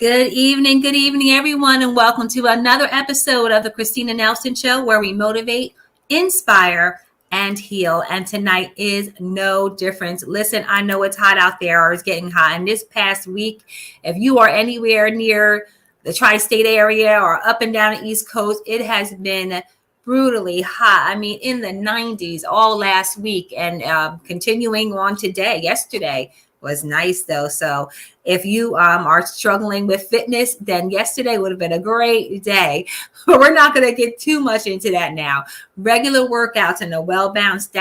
Good evening, everyone, and welcome to another episode of the Christina Nelson Show, where we motivate, inspire, and heal. And tonight is no different. Listen, I know it's hot out there, or it's getting hot. And this past week, if you are anywhere near the tri-state area or up and down the East Coast, it has been brutally hot. I mean, in the 90s all last week, and continuing on today. Yesterday was nice though. So if you are struggling with fitness, then yesterday would have been a great day. But we're not going to get too much into that now. Regular workouts and a well-balanced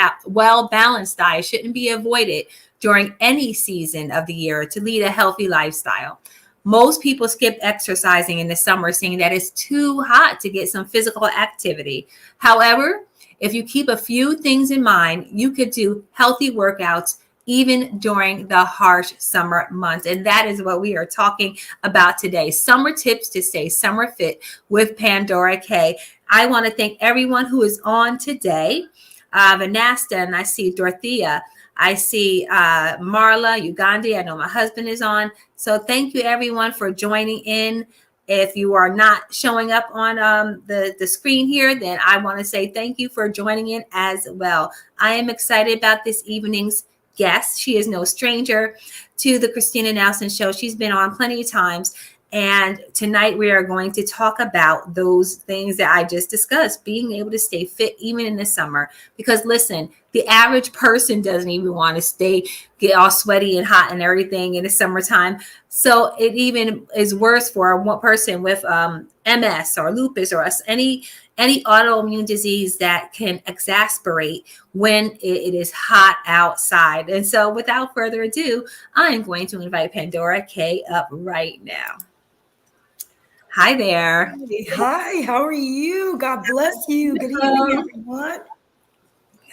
diet shouldn't be avoided during any season of the year to lead a healthy lifestyle. Most people skip exercising in the summer, saying that it's too hot to get some physical activity. However, if you keep a few things in mind, you could do healthy workouts even during the harsh summer months. And that is what we are talking about today. Summer tips to stay summer fit with Pandora K. I want to thank everyone who is on today. Vanessa, and I see Dorothea. I see Marla, Uganda. I know my husband is on. So thank you, everyone, for joining in. If you are not showing up on the screen here, then I want to say thank you for joining in as well. I am excited about this evening's guest. She is no stranger to the Christina Nelson Show. She's been on plenty of times. And tonight we are going to talk about those things that I just discussed, being able to stay fit even in the summer. Because listen, the average person doesn't even want to get all sweaty and hot and everything in the summertime. So it even is worse for one person with MS or lupus or any autoimmune disease that can exacerbate when it is hot outside. And so without further ado, I am going to invite Pandora K up right now. Hi there. Hi, how are you? God bless you. Good evening, everyone.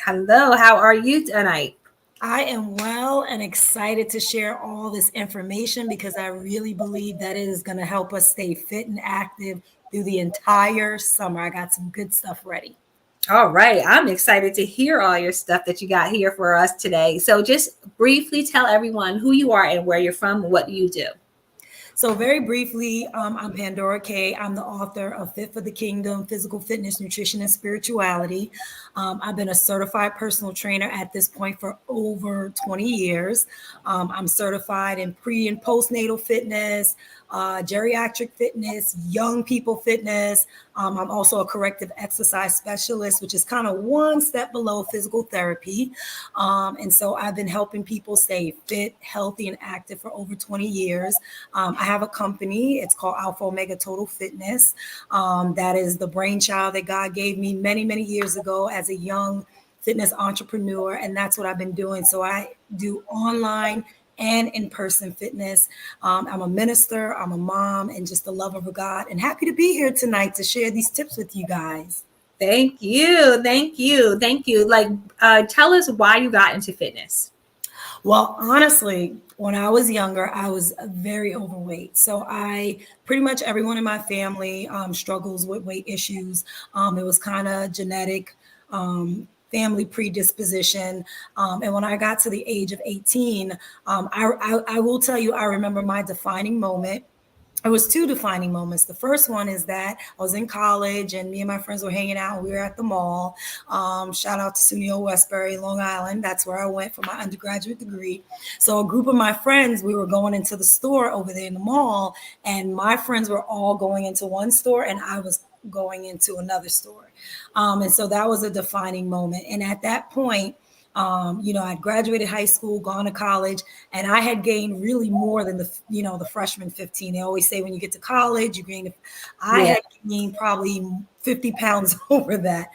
Hello, how are you tonight? I am well and excited to share all this information because I really believe that it is going to help us stay fit and active through the entire summer. I got some good stuff ready. All right. I'm excited to hear all your stuff that you got here for us today. So just briefly tell everyone who you are and where you're from and what you do. So very briefly, I'm Pandora K. I'm the author of Fit for the Kingdom, Physical Fitness, Nutrition, and Spirituality. I've been a certified personal trainer at this point for over 20 years. I'm certified in pre and postnatal fitness, geriatric fitness, young people fitness. I'm also a corrective exercise specialist, which is kind of one step below physical therapy. And so I've been helping people stay fit, healthy, and active for over 20 years. I have a company. It's called Alpha Omega Total Fitness. That is the brainchild that God gave me many, many years ago as a young fitness entrepreneur. And that's what I've been doing. So I do online and in-person fitness. I'm a minister, I'm a mom, and just a lover of God, and happy to be here tonight to share these tips with you guys. Thank you. Like, tell us why you got into fitness. Well, honestly, when I was younger, I was very overweight. So pretty much everyone in my family struggles with weight issues. It was kind of genetic, family predisposition. And when I got to the age of 18, I will tell you, I remember my defining moment. It was two defining moments. The first one is that I was in college and me and my friends were hanging out. We were at the mall. Shout out to SUNY Westbury, Long Island. That's where I went for my undergraduate degree. So a group of my friends, we were going into the store over there in the mall, and my friends were all going into one store and I was going into another store. And so that was a defining moment. And at that point, I'd graduated high school, gone to college, and I had gained really more than the freshman 15. They always say when you get to college, you gain. I had gained probably 50 pounds over that.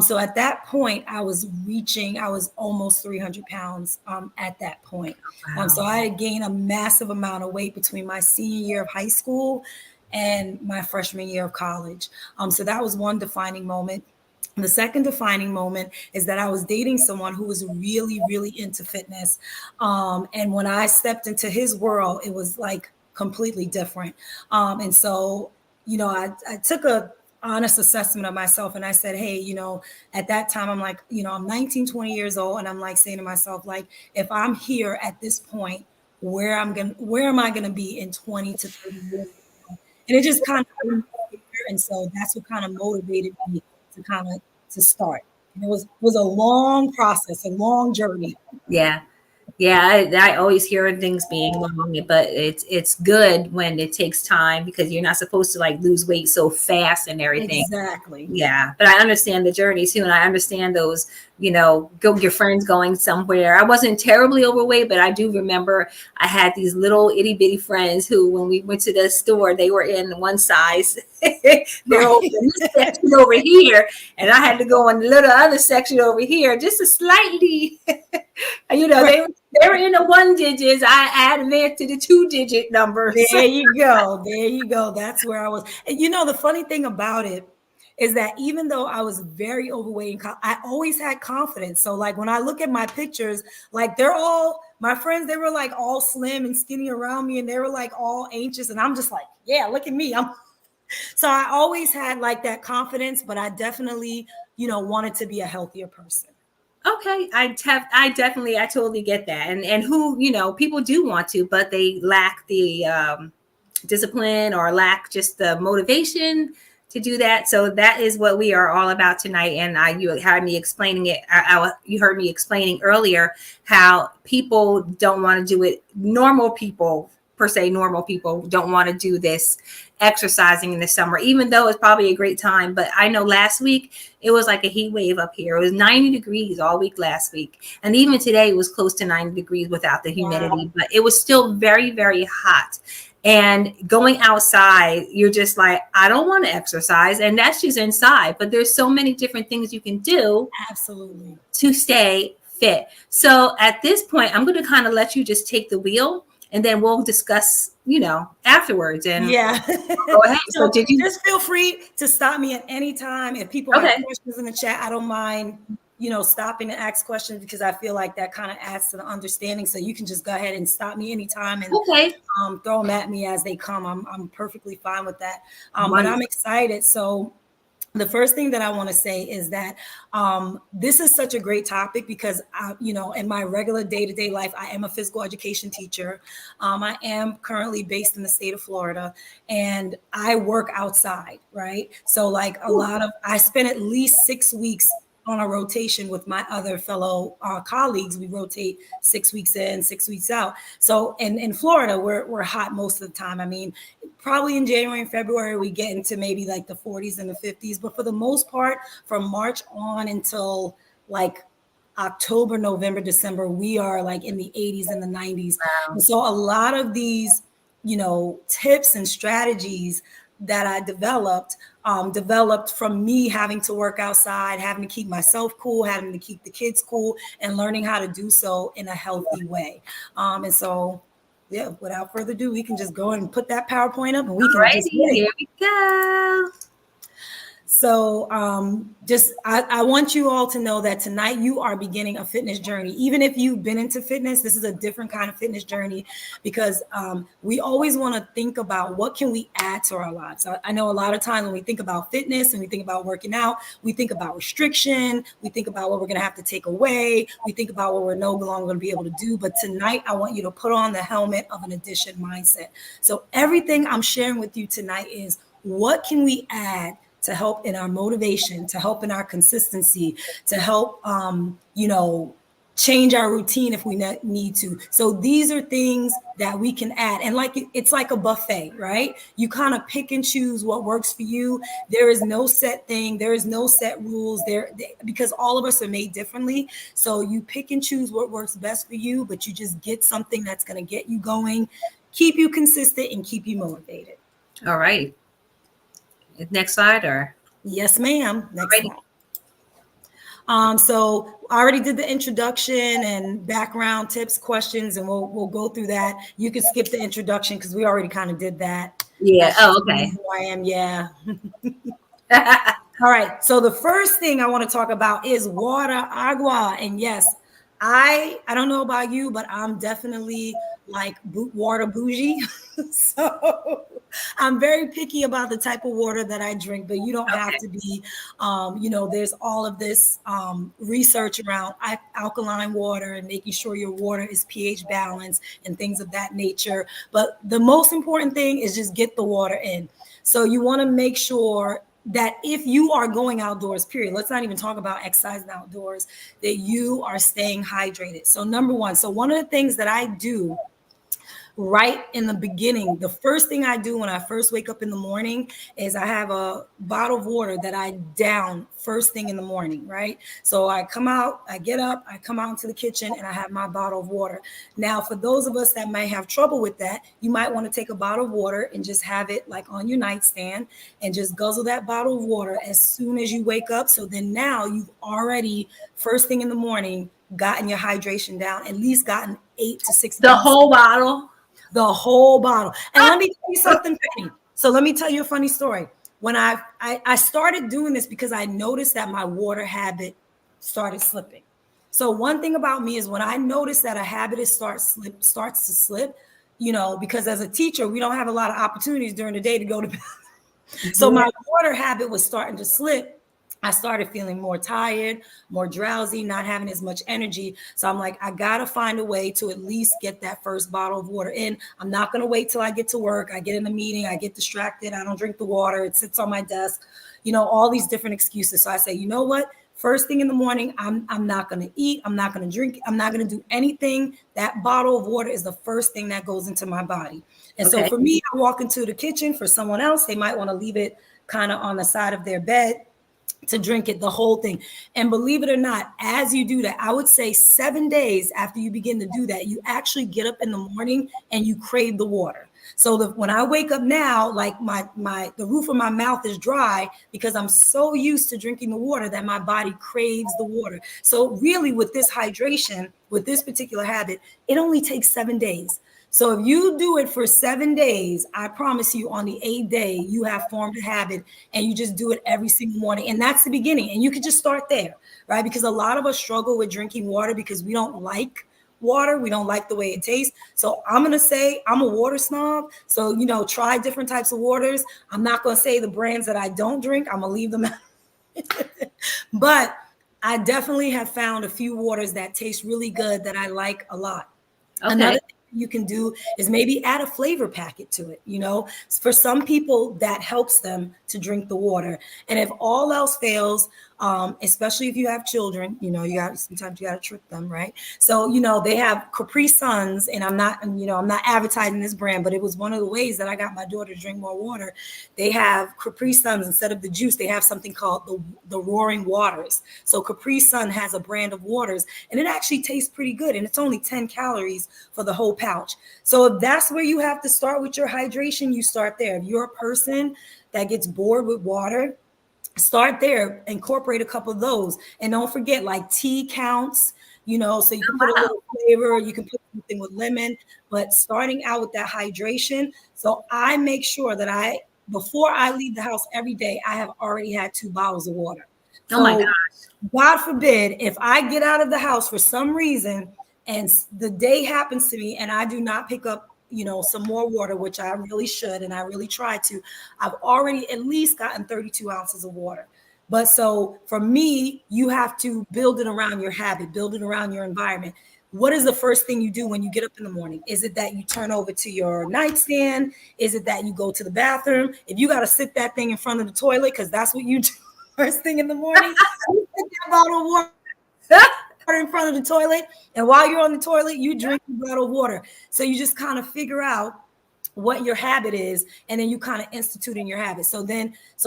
So at that point, I was almost 300 pounds at that point. Wow. So I had gained a massive amount of weight between my senior year of high school and my freshman year of college. So that was one defining moment. The second defining moment is that I was dating someone who was really, really into fitness. And when I stepped into his world, it was like completely different. And so, I took a honest assessment of myself and I said, hey, at that time, I'm like, I'm 19, 20 years old. And I'm like saying to myself, like, if I'm here at this point, where am I gonna be in 20 to 30 years? And it just kind of, and so that's what kind of motivated me to to start. And it was a long process, a long journey. Yeah. Yeah, I always hear things being long, but it's good when it takes time because you're not supposed to like lose weight so fast and everything. Exactly. Yeah, but I understand the journey too, and I understand those, go your friends going somewhere. I wasn't terribly overweight, but I do remember I had these little itty bitty friends who, when we went to the store, they were in one size. They're over Right. in this section over here, and I had to go in the little other section over here, just a slightly. Right. They were in the one digits. I added there to the 2-digit numbers. There you go. There you go. That's where I was. And the funny thing about it is that even though I was very overweight, I always had confidence. So, like, when I look at my pictures, like, they're all my friends, they were like all slim and skinny around me, and they were like all anxious. And I'm just like, yeah, look at me. So I always had like that confidence, but I definitely, wanted to be a healthier person. Okay, I totally get that, and who people do want to, but they lack the discipline or lack just the motivation to do that. So that is what we are all about tonight. And you had me explaining it. You heard me explaining earlier how people don't want to do it. Normal people, per se, normal people don't want to do this exercising in the summer, even though it's probably a great time. But I know last week it was like a heat wave up here. It was 90 degrees all week last week. And even today it was close to 90 degrees without the humidity, Wow. but it was still very, very hot. And going outside, you're just like, I don't want to exercise. And that's just inside. But there's so many different things you can do Absolutely. to stay fit. So at this point, I'm going to kind of let you just take the wheel, and then we'll discuss, afterwards. And Yeah. go ahead. So So did you? just feel free to stop me at any time. If people have Okay. questions in the chat, I don't mind, stopping to ask questions, because I feel like that kind of adds to the understanding. So you can just go ahead and stop me anytime and Okay. throw them at me as they come. I'm perfectly fine with that. But I'm Wonderful. excited. So the first thing that I want to say is that this is such a great topic because, in my regular day-to-day life, I am a physical education teacher. I am currently based in the state of Florida, and I work outside, right? So like I spend at least 6 weeks on a rotation with my other fellow colleagues. We rotate 6 weeks in, 6 weeks out. So in Florida, we're hot most of the time. I mean, probably in January and February, we get into maybe like the 40s and the 50s. But for the most part, from March on until like October, November, December, we are like in the 80s and the 90s. Wow. And so a lot of these, tips and strategies that I developed from me having to work outside, having to keep myself cool, having to keep the kids cool, and learning how to do so in a healthy way. And so, yeah, without further ado, we can just go and put that PowerPoint up, and we can just Righty, get it. here we go. So I want you all to know that tonight you are beginning a fitness journey. Even if you've been into fitness, this is a different kind of fitness journey, because we always want to think about what can we add to our lives. I know a lot of times when we think about fitness and we think about working out, we think about restriction, we think about what we're going to have to take away, we think about what we're no longer going to be able to do. But tonight, I want you to put on the helmet of an addition mindset. So everything I'm sharing with you tonight is, what can we add to help in our motivation, to help in our consistency, to help, change our routine if we need to. So these are things that we can add. And it's like a buffet, right? You kind of pick and choose what works for you. There is no set thing. There is no set rules there, because all of us are made differently. So you pick and choose what works best for you, but you just get something that's going to get you going, keep you consistent, and keep you motivated. All right. Next slide, or? Yes, ma'am. Next Alrighty. slide. So I already did the introduction and background tips, questions, and we'll go through that. You can skip the introduction because we already kind of did that. Yeah. Oh, okay. Who I am. Yeah. All right. So the first thing I want to talk about is water, agua. And yes, I don't know about you, but I'm definitely like water bougie. So I'm very picky about the type of water that I drink, but you don't have Okay. to be. There's all of this research around alkaline water and making sure your water is pH balanced and things of that nature. But the most important thing is just get the water in. So you want to make sure that if you are going outdoors, period, let's not even talk about exercising outdoors, that you are staying hydrated. So number one, so one of the things that I do right in the beginning, the first thing I do when I first wake up in the morning is I have a bottle of water that I down first thing in the morning, right? So I come out, I get up, I come out into the kitchen, and I have my bottle of water. Now, for those of us that might have trouble with that, you might want to take a bottle of water and just have it like on your nightstand and just guzzle that bottle of water as soon as you wake up. So then now you've already, first thing in the morning, gotten your hydration down, at least gotten 8 to 6 The ounces, whole bottle. the whole bottle. And let me tell you something funny. So let me tell you a funny story. When I started doing this because I noticed that my water habit started slipping. So one thing about me is when I notice that a habit starts to slip, because as a teacher, we don't have a lot of opportunities during the day to go to bed. So Yeah. my water habit was starting to slip. I started feeling more tired, more drowsy, not having as much energy. So I'm like, I got to find a way to at least get that first bottle of water in. I'm not going to wait till I get to work. I get in a meeting, I get distracted. I don't drink the water. It sits on my desk, all these different excuses. So I say, you know what? First thing in the morning, I'm not going to eat. I'm not going to drink. I'm not going to do anything. That bottle of water is the first thing that goes into my body. And so Okay. for me, I walk into the kitchen. For someone else, they might want to leave it kind of on the side of their bed to drink it, the whole thing. And believe it or not, as you do that, I would say 7 days after you begin to do that, you actually get up in the morning and you crave the water. So when I wake up now, like the roof of my mouth is dry because I'm so used to drinking the water that my body craves the water. So really with this hydration, with this particular habit, it only takes 7 days. So if you do it for 7 days, I promise you on the 8th day, you have formed a habit and you just do it every single morning. And that's the beginning. And you can just start there, right? Because a lot of us struggle with drinking water because we don't like water. We don't like the way it tastes. So I'm going to say I'm a water snob. So, try different types of waters. I'm not going to say the brands that I don't drink. I'm going to leave them out. But I definitely have found a few waters that taste really good that I like a lot. Okay. Another thing you can do is maybe add a flavor packet to it. For some people that helps them to drink the water. And if all else fails, especially if you have children, sometimes you got to trick them, right? So, they have Capri Suns, and I'm not advertising this brand, but it was one of the ways that I got my daughter to drink more water. They have Capri Suns instead of the juice. They have something called the Roaring Waters. So Capri Sun has a brand of waters, and it actually tastes pretty good, and it's only 10 calories for the whole pouch. So if that's where you have to start with your hydration, you start there. If you're a person that gets bored with water, start there, incorporate a couple of those. And don't forget, like, tea counts, so you can put a Wow. little flavor, you can put something with lemon, but starting out with that hydration. So I make sure that before I leave the house every day, I have already had 2 bottles of water. Oh my So gosh. God forbid, if I get out of the house for some reason and the day happens to me and I do not pick up, some more water, which I really should, and I really try to, I've already at least gotten 32 ounces of water. But so for me, you have to build it around your habit, build it around your environment. What is the first thing you do when you get up in the morning? Is it that you turn over to your nightstand? Is it that you go to the bathroom? If you got to sit that thing in front of the toilet, because that's what you do first thing in the morning, you put that bottle of water in front of the toilet, and while you're on the toilet, you drink a bottle of water. So you just kind of figure out what your habit is, and then you kind of institute in your habit. So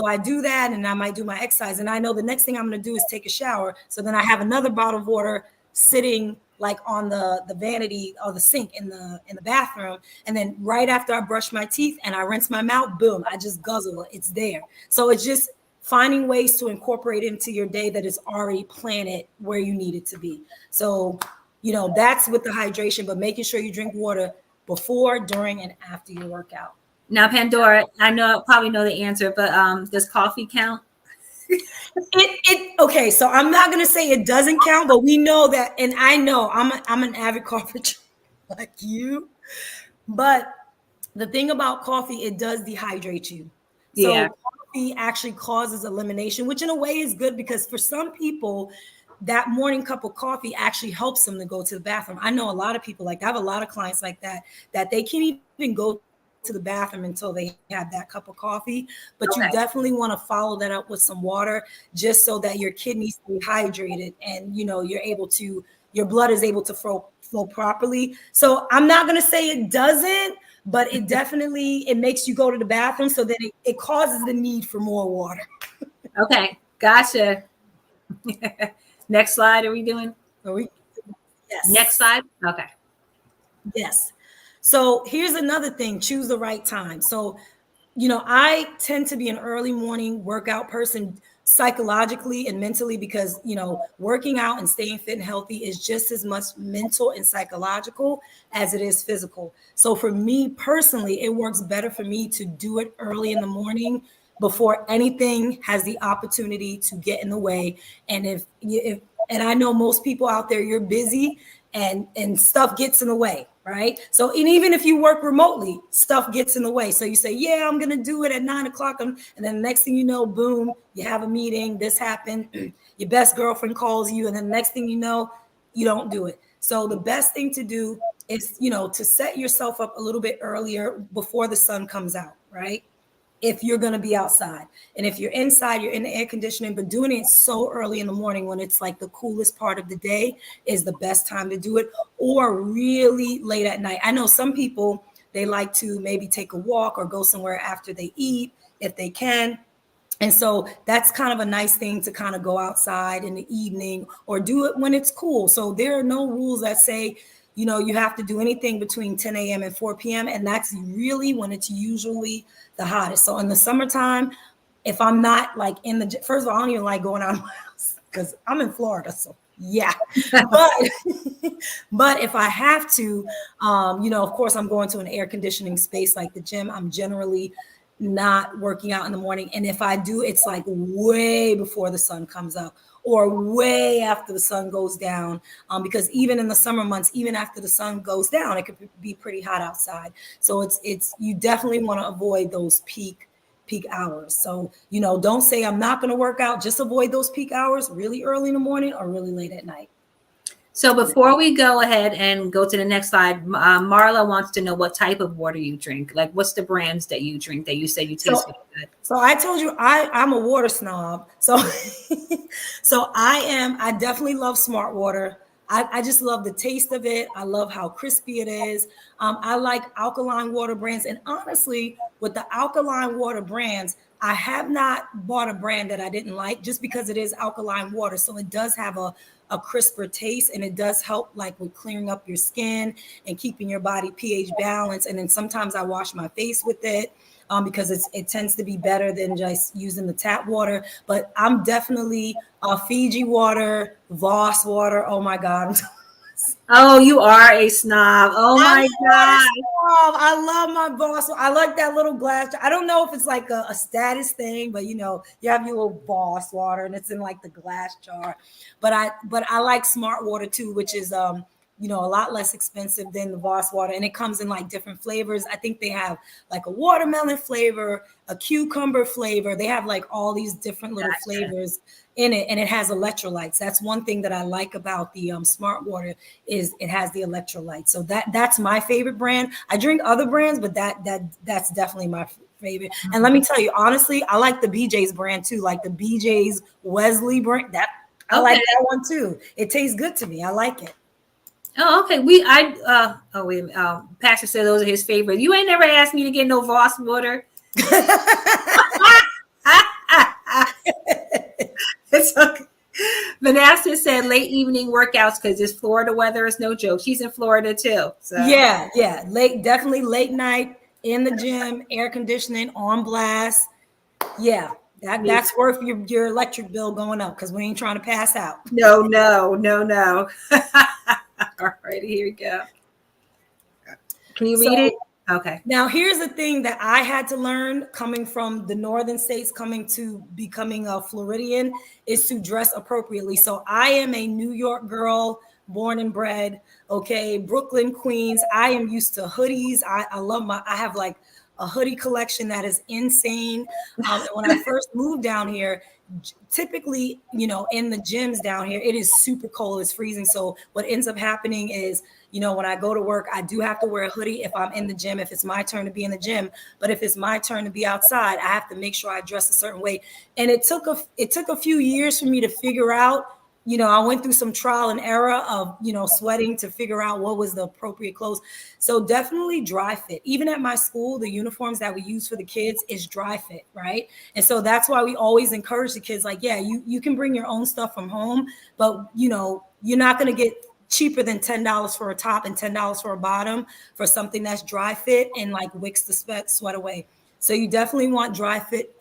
I do that, and I might do my exercise, and I know the next thing I'm going to do is take a shower. So then I have another bottle of water sitting like on the vanity or the sink in the bathroom, and then right after I brush my teeth and I rinse my mouth, boom, I just guzzle it. It's there. So it's just finding ways to incorporate into your day that is already planted where you need it to be. So, that's with the hydration, but making sure you drink water before, during, and after your workout. Now, Pandora, I probably know the answer, but does coffee count? Okay, so I'm not gonna say it doesn't count, but we know that, and I know I'm an avid coffee drinker like you, but the thing about coffee, it does dehydrate you. Yeah. So coffee actually causes elimination, which in a way is good because for some people, that morning cup of coffee actually helps them to go to the bathroom. I know a lot of people like that. I have a lot of clients like that, that they can't even go to the bathroom until they have that cup of coffee. But you definitely want to follow that up with some water just so that your kidneys stay hydrated and your blood is able to flow properly. So I'm not going to say it doesn't, but it definitely it makes you go to the bathroom, so that it causes the need for more water. Okay. Gotcha. Next slide. Are we doing? Are we? Next Yes. slide. Okay. Yes. So here's another thing: choose the right time. So, I tend to be an early morning workout person psychologically and mentally because, working out and staying fit and healthy is just as much mental and psychological as it is physical. So for me personally, it works better for me to do it early in the morning before anything has the opportunity to get in the way. And if and I know most people out there, you're busy and stuff gets in the way, right? So, and even if you work remotely, stuff gets in the way. So you say, yeah, I'm going to do it at 9 o'clock. And then the next thing you know, boom, you have a meeting, this happened, your best girlfriend calls you. And then the next thing you know, you don't do it. So the best thing to do is, to set yourself up a little bit earlier before the sun comes out, right? If you're going to be outside. And if you're inside, you're in the air conditioning, but doing it so early in the morning when it's like the coolest part of the day is the best time to do it, or really late at night. I know some people, they like to maybe take a walk or go somewhere after they eat if they can. And so that's kind of a nice thing to kind of go outside in the evening or do it when it's cool. So there are no rules that say, you have to do anything between 10 a.m. and 4 p.m. And that's really when it's usually the hottest. So in the summertime, if I'm not like first of all, I don't even like going out of my house because I'm in Florida. So yeah. But but if I have to, of course, I'm going to an air conditioning space like the gym. I'm generally not working out in the morning. And if I do, it's like way before the sun comes up or way after the sun goes down. Because even in the summer months, even after the sun goes down, it could be pretty hot outside. So it's you definitely want to avoid those peak hours. So, don't say I'm not going to work out. Just avoid those peak hours really early in the morning or really late at night. So before we go ahead and go to the next slide, Marla wants to know what type of water you drink. Like, what's the brands that you drink that you say you taste good? So I told you I'm a water snob. So so I definitely love Smart Water. I just love the taste of it. I love how crispy it is. I like alkaline water brands. And honestly, with the alkaline water brands, I have not bought a brand that I didn't like just because it is alkaline water. So it does have a crisper taste, and it does help like with clearing up your skin and keeping your body pH balanced. And then sometimes I wash my face with it. Because it tends to be better than just using the tap water. But I'm definitely Fiji water, Voss water. Oh my God. Oh, you are a snob. Oh my God. I love my Voss. I like that little glass. I don't know if it's like a status thing, but you have your little Voss water and it's in like the glass jar. But I like Smart Water too, which is a lot less expensive than the Voss water. And it comes in like different flavors. I think they have like a watermelon flavor, a cucumber flavor. They have like all these different little flavors in it. And it has electrolytes. That's one thing that I like about the Smart Water is it has the electrolytes. So that's my favorite brand. I drink other brands, but that's definitely my favorite. And let me tell you, honestly, I like the BJ's brand too. Like the BJ's Wesley brand. I like that one too. It tastes good to me. I like it. Oh, okay. Pastor said those are his favorites. You ain't never asked me to get no Voss water. It's okay. Vanessa said late evening workouts because this Florida weather is no joke. She's in Florida too. So yeah. Definitely late night in the gym, air conditioning on blast. Yeah. That's worth your electric bill going up because we ain't trying to pass out. No. All right, here we go. Can you read it? Okay. Now, here's the thing that I had to learn coming from the northern states, coming to becoming a Floridian, is to dress appropriately. So I am a New York girl, born and bred. Okay, Brooklyn, Queens. I am used to hoodies. I love I have like a hoodie collection that is insane. And when I first moved down here, typically, in the gyms down here, it is super cold. It's freezing. So what ends up happening is, when I go to work, I do have to wear a hoodie if I'm in the gym, if it's my turn to be in the gym. But if it's my turn to be outside, I have to make sure I dress a certain way. And it took a few years for me to figure out. I went through some trial and error of, sweating to figure out what was the appropriate clothes. So definitely dry fit. Even at my school, the uniforms that we use for the kids is dry fit, right? And so that's why we always encourage the kids, like, yeah, you can bring your own stuff from home, but you're not going to get cheaper than $10 for a top and $10 for a bottom for something that's dry fit and like wicks the sweat away. So you definitely want dry fit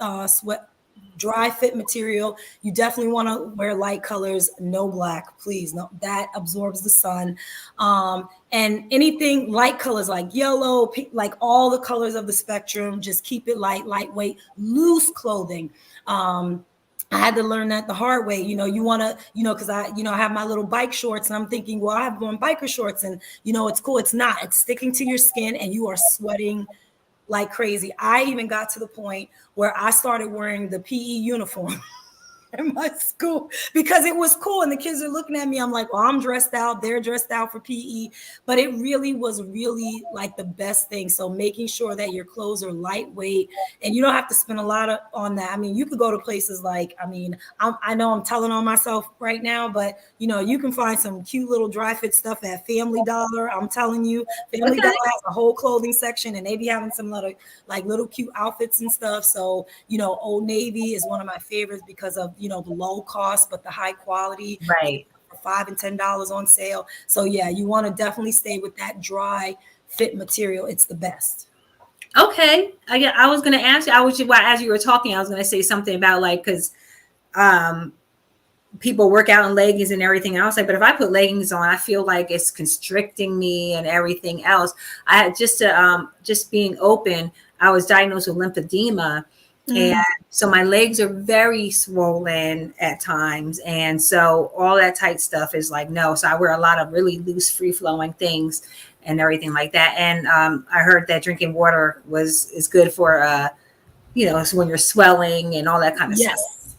material. You definitely want to wear light colors, no black, please. No, that absorbs the sun. And anything light colors like yellow, pink, like all the colors of the spectrum, just keep it lightweight, loose clothing. I had to learn that the hard way. You want to, because I have my little bike shorts and I'm thinking, well, I have on biker shorts and, it's cool. It's not. It's sticking to your skin and you are sweating like crazy. I even got to the point where I started wearing the PE uniform in my school because it was cool and the kids are looking at me. I'm like, well, I'm dressed out, they're dressed out for PE, but it really was really like the best thing. So making sure that your clothes are lightweight and you don't have to spend a lot on that. I mean, you could go to places like, I know I'm telling on myself right now, but you can find some cute little dry fit stuff at Family Dollar. I'm telling you, Family Dollar has a whole clothing section and they be having some little cute outfits and stuff. So, Old Navy is one of my favorites because of the low cost, but the high quality. Right. For $5 and $10 on sale. So yeah, you want to definitely stay with that dry fit material. It's the best. Okay. I was going to ask you, as you were talking, I was going to say something about like, cause, people work out in leggings and everything else. Like, but if I put leggings on, I feel like it's constricting me and everything else. I had just being open, I was diagnosed with lymphedema. And so my legs are very swollen at times. And so all that tight stuff is like, no. So I wear a lot of really loose, free flowing things and everything like that. And I heard that drinking water is good for, so when you're swelling and all that kind of stuff. Yes.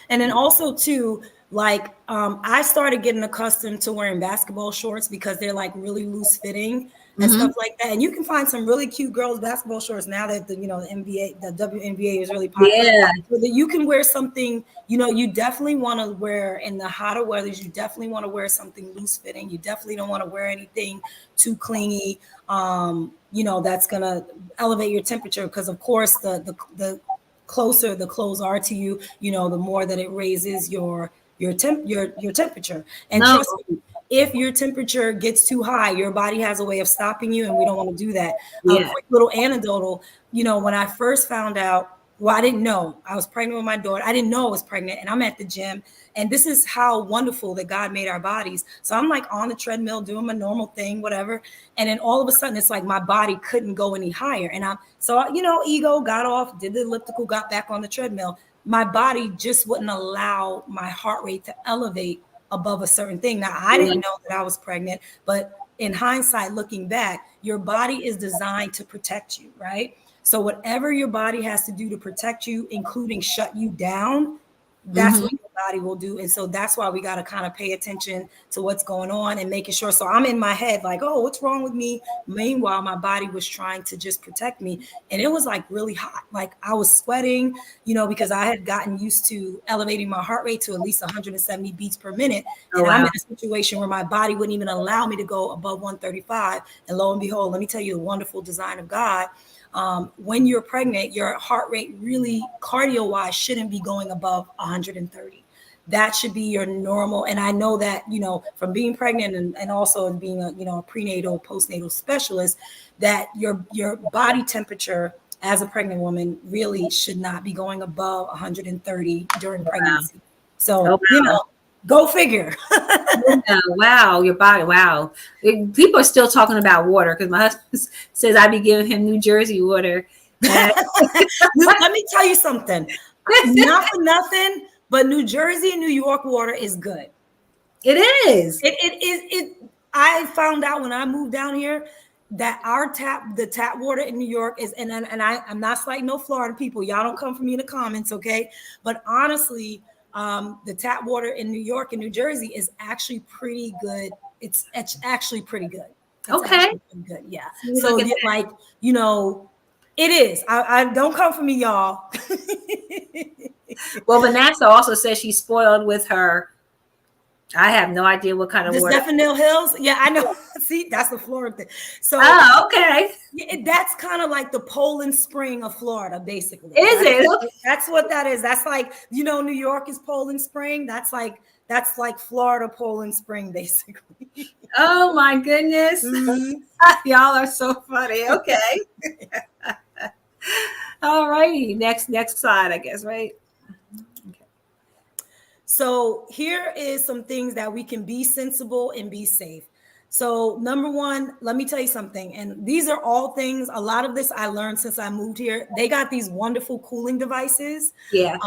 And then also too, like I started getting accustomed to wearing basketball shorts because they're like really loose fitting and stuff like that. And you can find some really cute girls basketball shorts now that the NBA, the WNBA is really popular. Yeah. So that you can wear something, you definitely want to wear in the hotter weathers, you definitely want to wear something loose fitting. You definitely don't want to wear anything too clingy, that's gonna elevate your temperature because of course the closer the clothes are to you, the more that it raises your temperature. And trust me, if your temperature gets too high, your body has a way of stopping you, and we don't want to do that. Quick little anecdotal, when I first found out, well, I didn't know I was pregnant with my daughter. I didn't know I was pregnant, and I'm at the gym. And this is how wonderful that God made our bodies. So I'm like on the treadmill doing my normal thing, whatever. And then all of a sudden, it's like my body couldn't go any higher. And ego got off, did the elliptical, got back on the treadmill. My body just wouldn't allow my heart rate to elevate above a certain thing. Now, I didn't know that I was pregnant, but in hindsight, looking back, your body is designed to protect you, right? So whatever your body has to do to protect you, including shut you down, that's what your body will do. And so that's why we got to kind of pay attention to what's going on and making sure. So I'm in my head like, oh, what's wrong with me? Meanwhile, my body was trying to just protect me. And it was like really hot. Like I was sweating, because I had gotten used to elevating my heart rate to at least 170 beats per minute. And I'm in a situation where my body wouldn't even allow me to go above 135. And lo and behold, let me tell you the wonderful design of God. When you're pregnant, your heart rate really cardio-wise shouldn't be going above 130. That should be your normal. And I know that, from being pregnant and also being a prenatal, postnatal specialist, that your body temperature as a pregnant woman really should not be going above 130 during pregnancy. So, Go figure. Yeah, wow, your body. Wow. People are still talking about water because my husband says I be giving him New Jersey water. And Let me tell you something. Not for nothing, but New Jersey and New York water is good. it is. I found out when I moved down here that the tap water in New York is, I'm not slighting no Florida people. Y'all don't come for me in the comments, okay? But honestly, the tap water in New York and New Jersey is actually pretty good. It's actually pretty good. It's Okay. actually pretty good. Yeah. Look So at that. like, you know, it is. I don't come for me, y'all. Well, Vanessa also says she's spoiled with her. I have no idea what kind of The water. Zephyrville Hills. Yeah, I know. See, that's the Florida thing. So Oh, okay. that's kind of like the Poland Spring of Florida, basically. Is it? That's what that is. That's like, New York is Poland Spring. That's like Florida Poland Spring, basically. Oh my goodness. Mhm. Y'all are so funny. Okay. All righty. Next slide, I guess, right? So here is some things that we can be sensible and be safe. So number one, let me tell you something. And these are all things, a lot of this I learned since I moved here. They got these wonderful cooling devices. Yeah.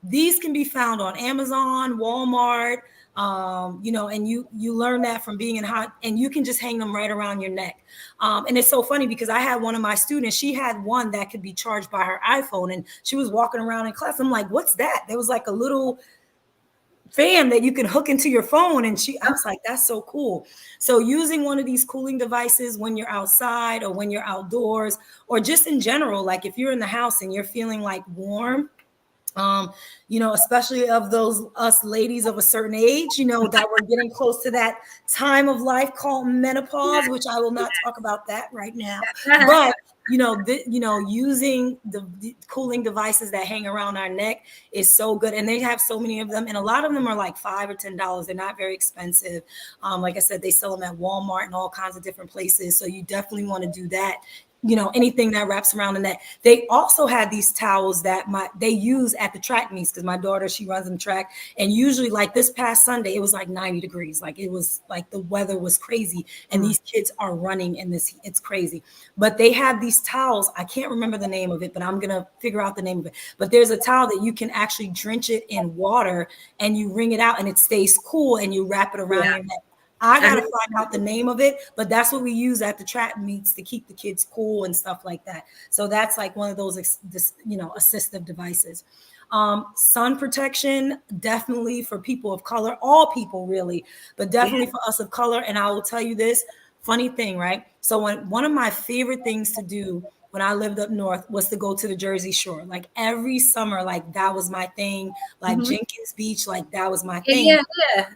These can be found on Amazon, Walmart, and you learn that from being in hot, and you can just hang them right around your neck. And it's so funny because I had one of my students, she had one that could be charged by her iPhone, and she was walking around in class. I'm like, what's that? There was like a little fan that you can hook into your phone, and I was like, that's so cool. So using one of these cooling devices when you're outside or when you're outdoors, or just in general, like if you're in the house and you're feeling like warm, especially of those us ladies of a certain age, that we're getting close to that time of life called menopause, which I will not talk about that right now. But using the cooling devices that hang around our neck is so good, and they have so many of them, and a lot of them are like $5 or $10. They're not very expensive. Like I said, they sell them at Walmart and all kinds of different places, so you definitely want to do that. Anything that wraps around the neck. They also had these towels that they use at the track meets, because my daughter, she runs in track, and usually like this past Sunday, it was like 90 degrees. Like it was like the weather was crazy, and these kids are running in this. It's crazy. But they have these towels. I can't remember the name of it, but I'm gonna figure out the name of it. But there's a towel that you can actually drench it in water, and you wring it out, and it stays cool, and you wrap it around your neck. I got to find out the name of it, but that's what we use at the track meets to keep the kids cool and stuff like that. So that's like one of those, assistive devices. Sun protection, definitely for people of color, all people really, but definitely for us of color. And I will tell you this funny thing, right? So one of my favorite things to do when I lived up north was to go to the Jersey Shore. Like every summer, like that was my thing. Like Jenkins Beach, like that was my thing. Yeah.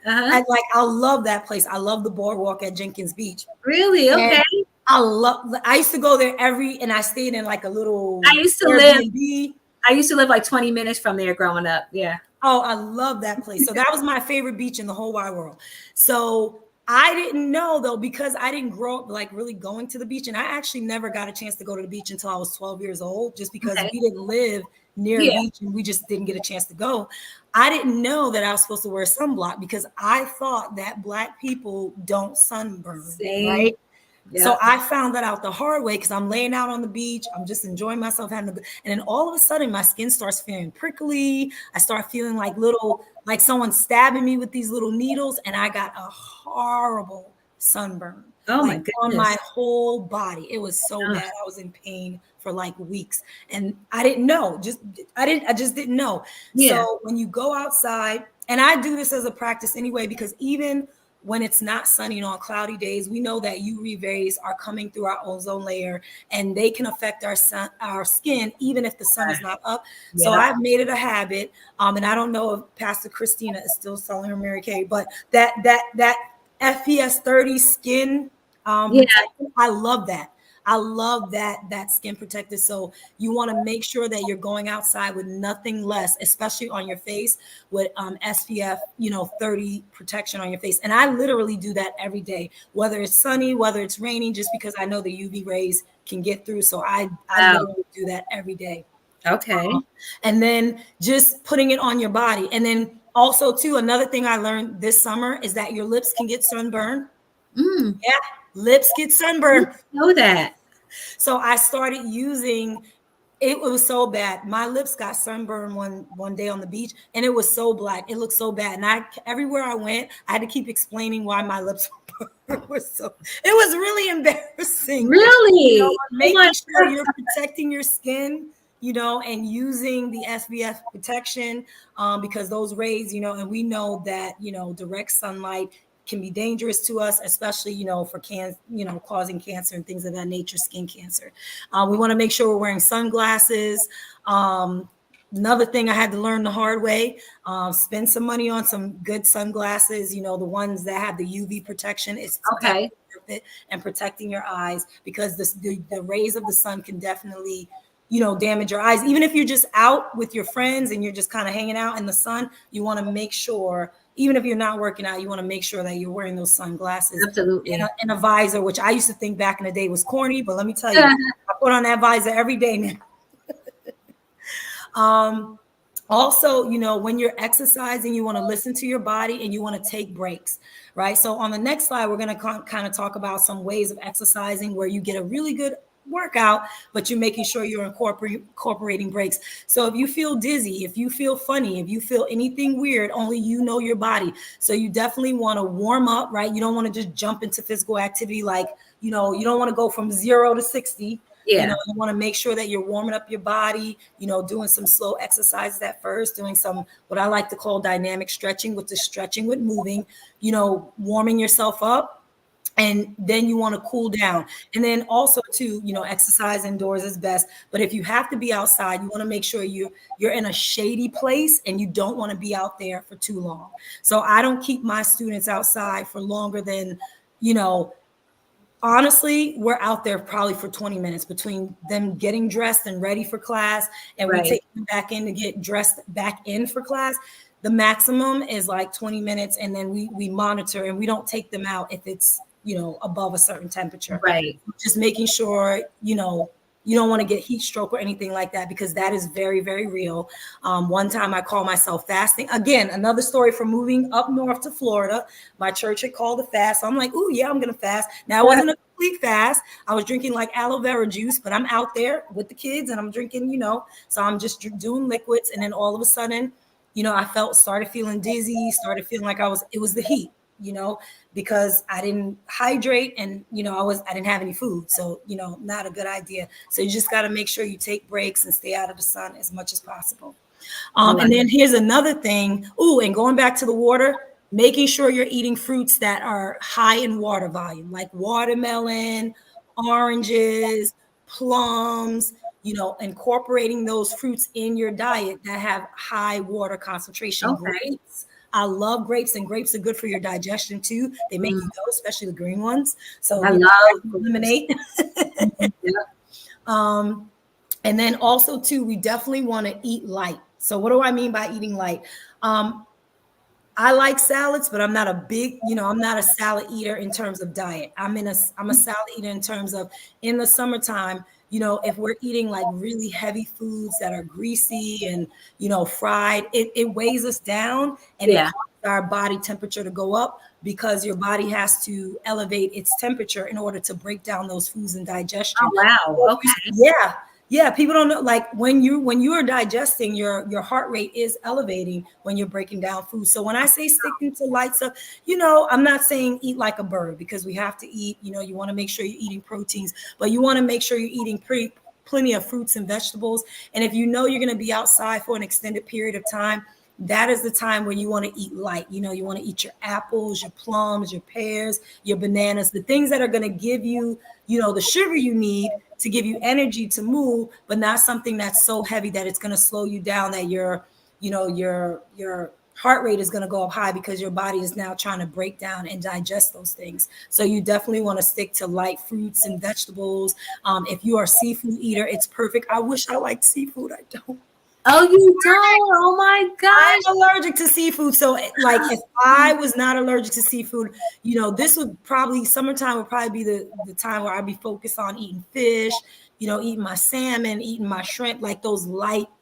Uh-huh. I love that place. I love the boardwalk at Jenkins Beach. Really? Okay. And I used to go there and I stayed in like a little I used to live like 20 minutes from there growing up. Yeah. Oh, I love that place. So that was my favorite beach in the whole wide world. So I didn't know though, because I didn't grow up like really going to the beach. And I actually never got a chance to go to the beach until I was 12 years old, just because we didn't live near a beach and we just didn't get a chance to go. I didn't know that I was supposed to wear sunblock because I thought that Black people don't sunburn, right? Yeah. So I found that out the hard way because I'm laying out on the beach. I'm just enjoying myself, and then all of a sudden my skin starts feeling prickly. I start feeling like someone stabbing me with these little needles, and I got a horrible sunburn. Oh my goodness. On my whole body. It was so bad. I was in pain for like weeks, and I didn't know. I just didn't know. Yeah. So when you go outside, and I do this as a practice anyway, because even when it's not sunny and on cloudy days, we know that UV rays are coming through our ozone layer, and they can affect our skin, even if the sun is not up. Yeah. So I've made it a habit. And I don't know if Pastor Christina is still selling her Mary Kay, but that FPS 30 skin, I love that. I love that skin protector. So you want to make sure that you're going outside with nothing less, especially on your face, with SPF, 30 protection on your face. And I literally do that every day, whether it's sunny, whether it's raining, just because I know the UV rays can get through. So I literally do that every day. Okay. And then just putting it on your body. And then Also, too, another thing I learned this summer is that your lips can get sunburned. Mm, Yeah, lips get I sunburned. know that. So I started using it was so bad. My lips got sunburned one day on the beach, and it was so black. It looked so bad, and I everywhere I went, I had to keep explaining why my lips were so. It was really embarrassing. Really? Oh my Making sure God. you're protecting your skin, and using the SPF protection, because those rays, and we know that direct sunlight can be dangerous to us, especially for causing cancer and things of that nature, skin cancer. We want to make sure we're wearing sunglasses. Another thing I had to learn the hard way: spend some money on some good sunglasses. The ones that have the UV protection. It's Okay. definitely worth it, and protecting your eyes, because the rays of the sun can definitely damage your eyes. Even if you're just out with your friends and you're just kind of hanging out in the sun, you want to make sure, even if you're not working out, you want to make sure that you're wearing those sunglasses and Absolutely. and a visor, which I used to think back in the day was corny, but let me tell you, I put on that visor every day now. Also, when you're exercising, you want to listen to your body and you want to take breaks, right? So on the next slide, we're going to kind of talk about some ways of exercising where you get a really good workout, but you're making sure you're incorporating breaks. So if you feel dizzy, if you feel funny, if you feel anything weird, only you know your body. So you definitely want to warm up, right? You don't want to just jump into physical activity like, you don't want to go from 0 to 60. Yeah. You want to make sure that you're warming up your body, doing some slow exercises at first, doing some what I like to call dynamic stretching, with the stretching with moving, warming yourself up. And then you want to cool down. And then also too, exercise indoors is best. But if you have to be outside, you want to make sure you're in a shady place and you don't want to be out there for too long. So I don't keep my students outside for longer than, you know, honestly, we're out there probably for 20 minutes between them getting dressed and ready for class, and we Right. take them back in to get dressed back in for class. The maximum is like 20 minutes, and then we monitor, and we don't take them out if it's above a certain temperature. Right. Just making sure you don't want to get heat stroke or anything like that, because that is very, very real. One time I called myself fasting. Again, another story from moving up north to Florida. My church had called a fast. So I'm like, oh yeah, I'm gonna fast. Now it wasn't a complete fast. I was drinking like aloe vera juice, but I'm out there with the kids and I'm drinking, so I'm just doing liquids. And then all of a sudden, I started feeling dizzy, started feeling like it was the heat, because I didn't hydrate, and I didn't have any food. So, not a good idea. So you just got to make sure you take breaks and stay out of the sun as much as possible. And then here's another thing. Oh, and going back to the water, making sure you're eating fruits that are high in water volume, like watermelon, oranges, plums, incorporating those fruits in your diet that have high water concentration. Okay. Grapes. I love grapes, and grapes are good for your digestion too. They make you go, especially the green ones. So I love eliminate. yeah. And then also too, we definitely want to eat light. So what do I mean by eating light? I like salads, but I'm not a big, I'm not a salad eater in terms of diet. I'm a salad eater in terms of, in the summertime, if we're eating like really heavy foods that are greasy and, fried, it weighs us down, and it Yeah. causes our body temperature to go up, because your body has to elevate its temperature in order to break down those foods and Oh digestion. wow. Okay. Yeah. Yeah, people don't know. Like when you are digesting, your heart rate is elevating when you're breaking down food. So when I say sticking to light stuff, I'm not saying eat like a bird, because we have to eat. You want to make sure you're eating proteins, but you want to make sure you're eating plenty of fruits and vegetables. And if you're going to be outside for an extended period of time, that is the time when you want to eat light. You want to eat your apples, your plums, your pears, your bananas, the things that are going to give you, the sugar you need to give you energy to move, but not something that's so heavy that it's going to slow you down, that your heart rate is going to go up high, because your body is now trying to break down and digest those things. So you definitely want to stick to light fruits and vegetables. If you are a seafood eater, it's perfect. I wish I liked seafood. I don't. Oh, you don't? Oh my I'm gosh. allergic to seafood. So like, if I was not allergic to seafood, this would probably, summertime would probably be the time where I'd be focused on eating fish, eating my salmon, eating my shrimp, like those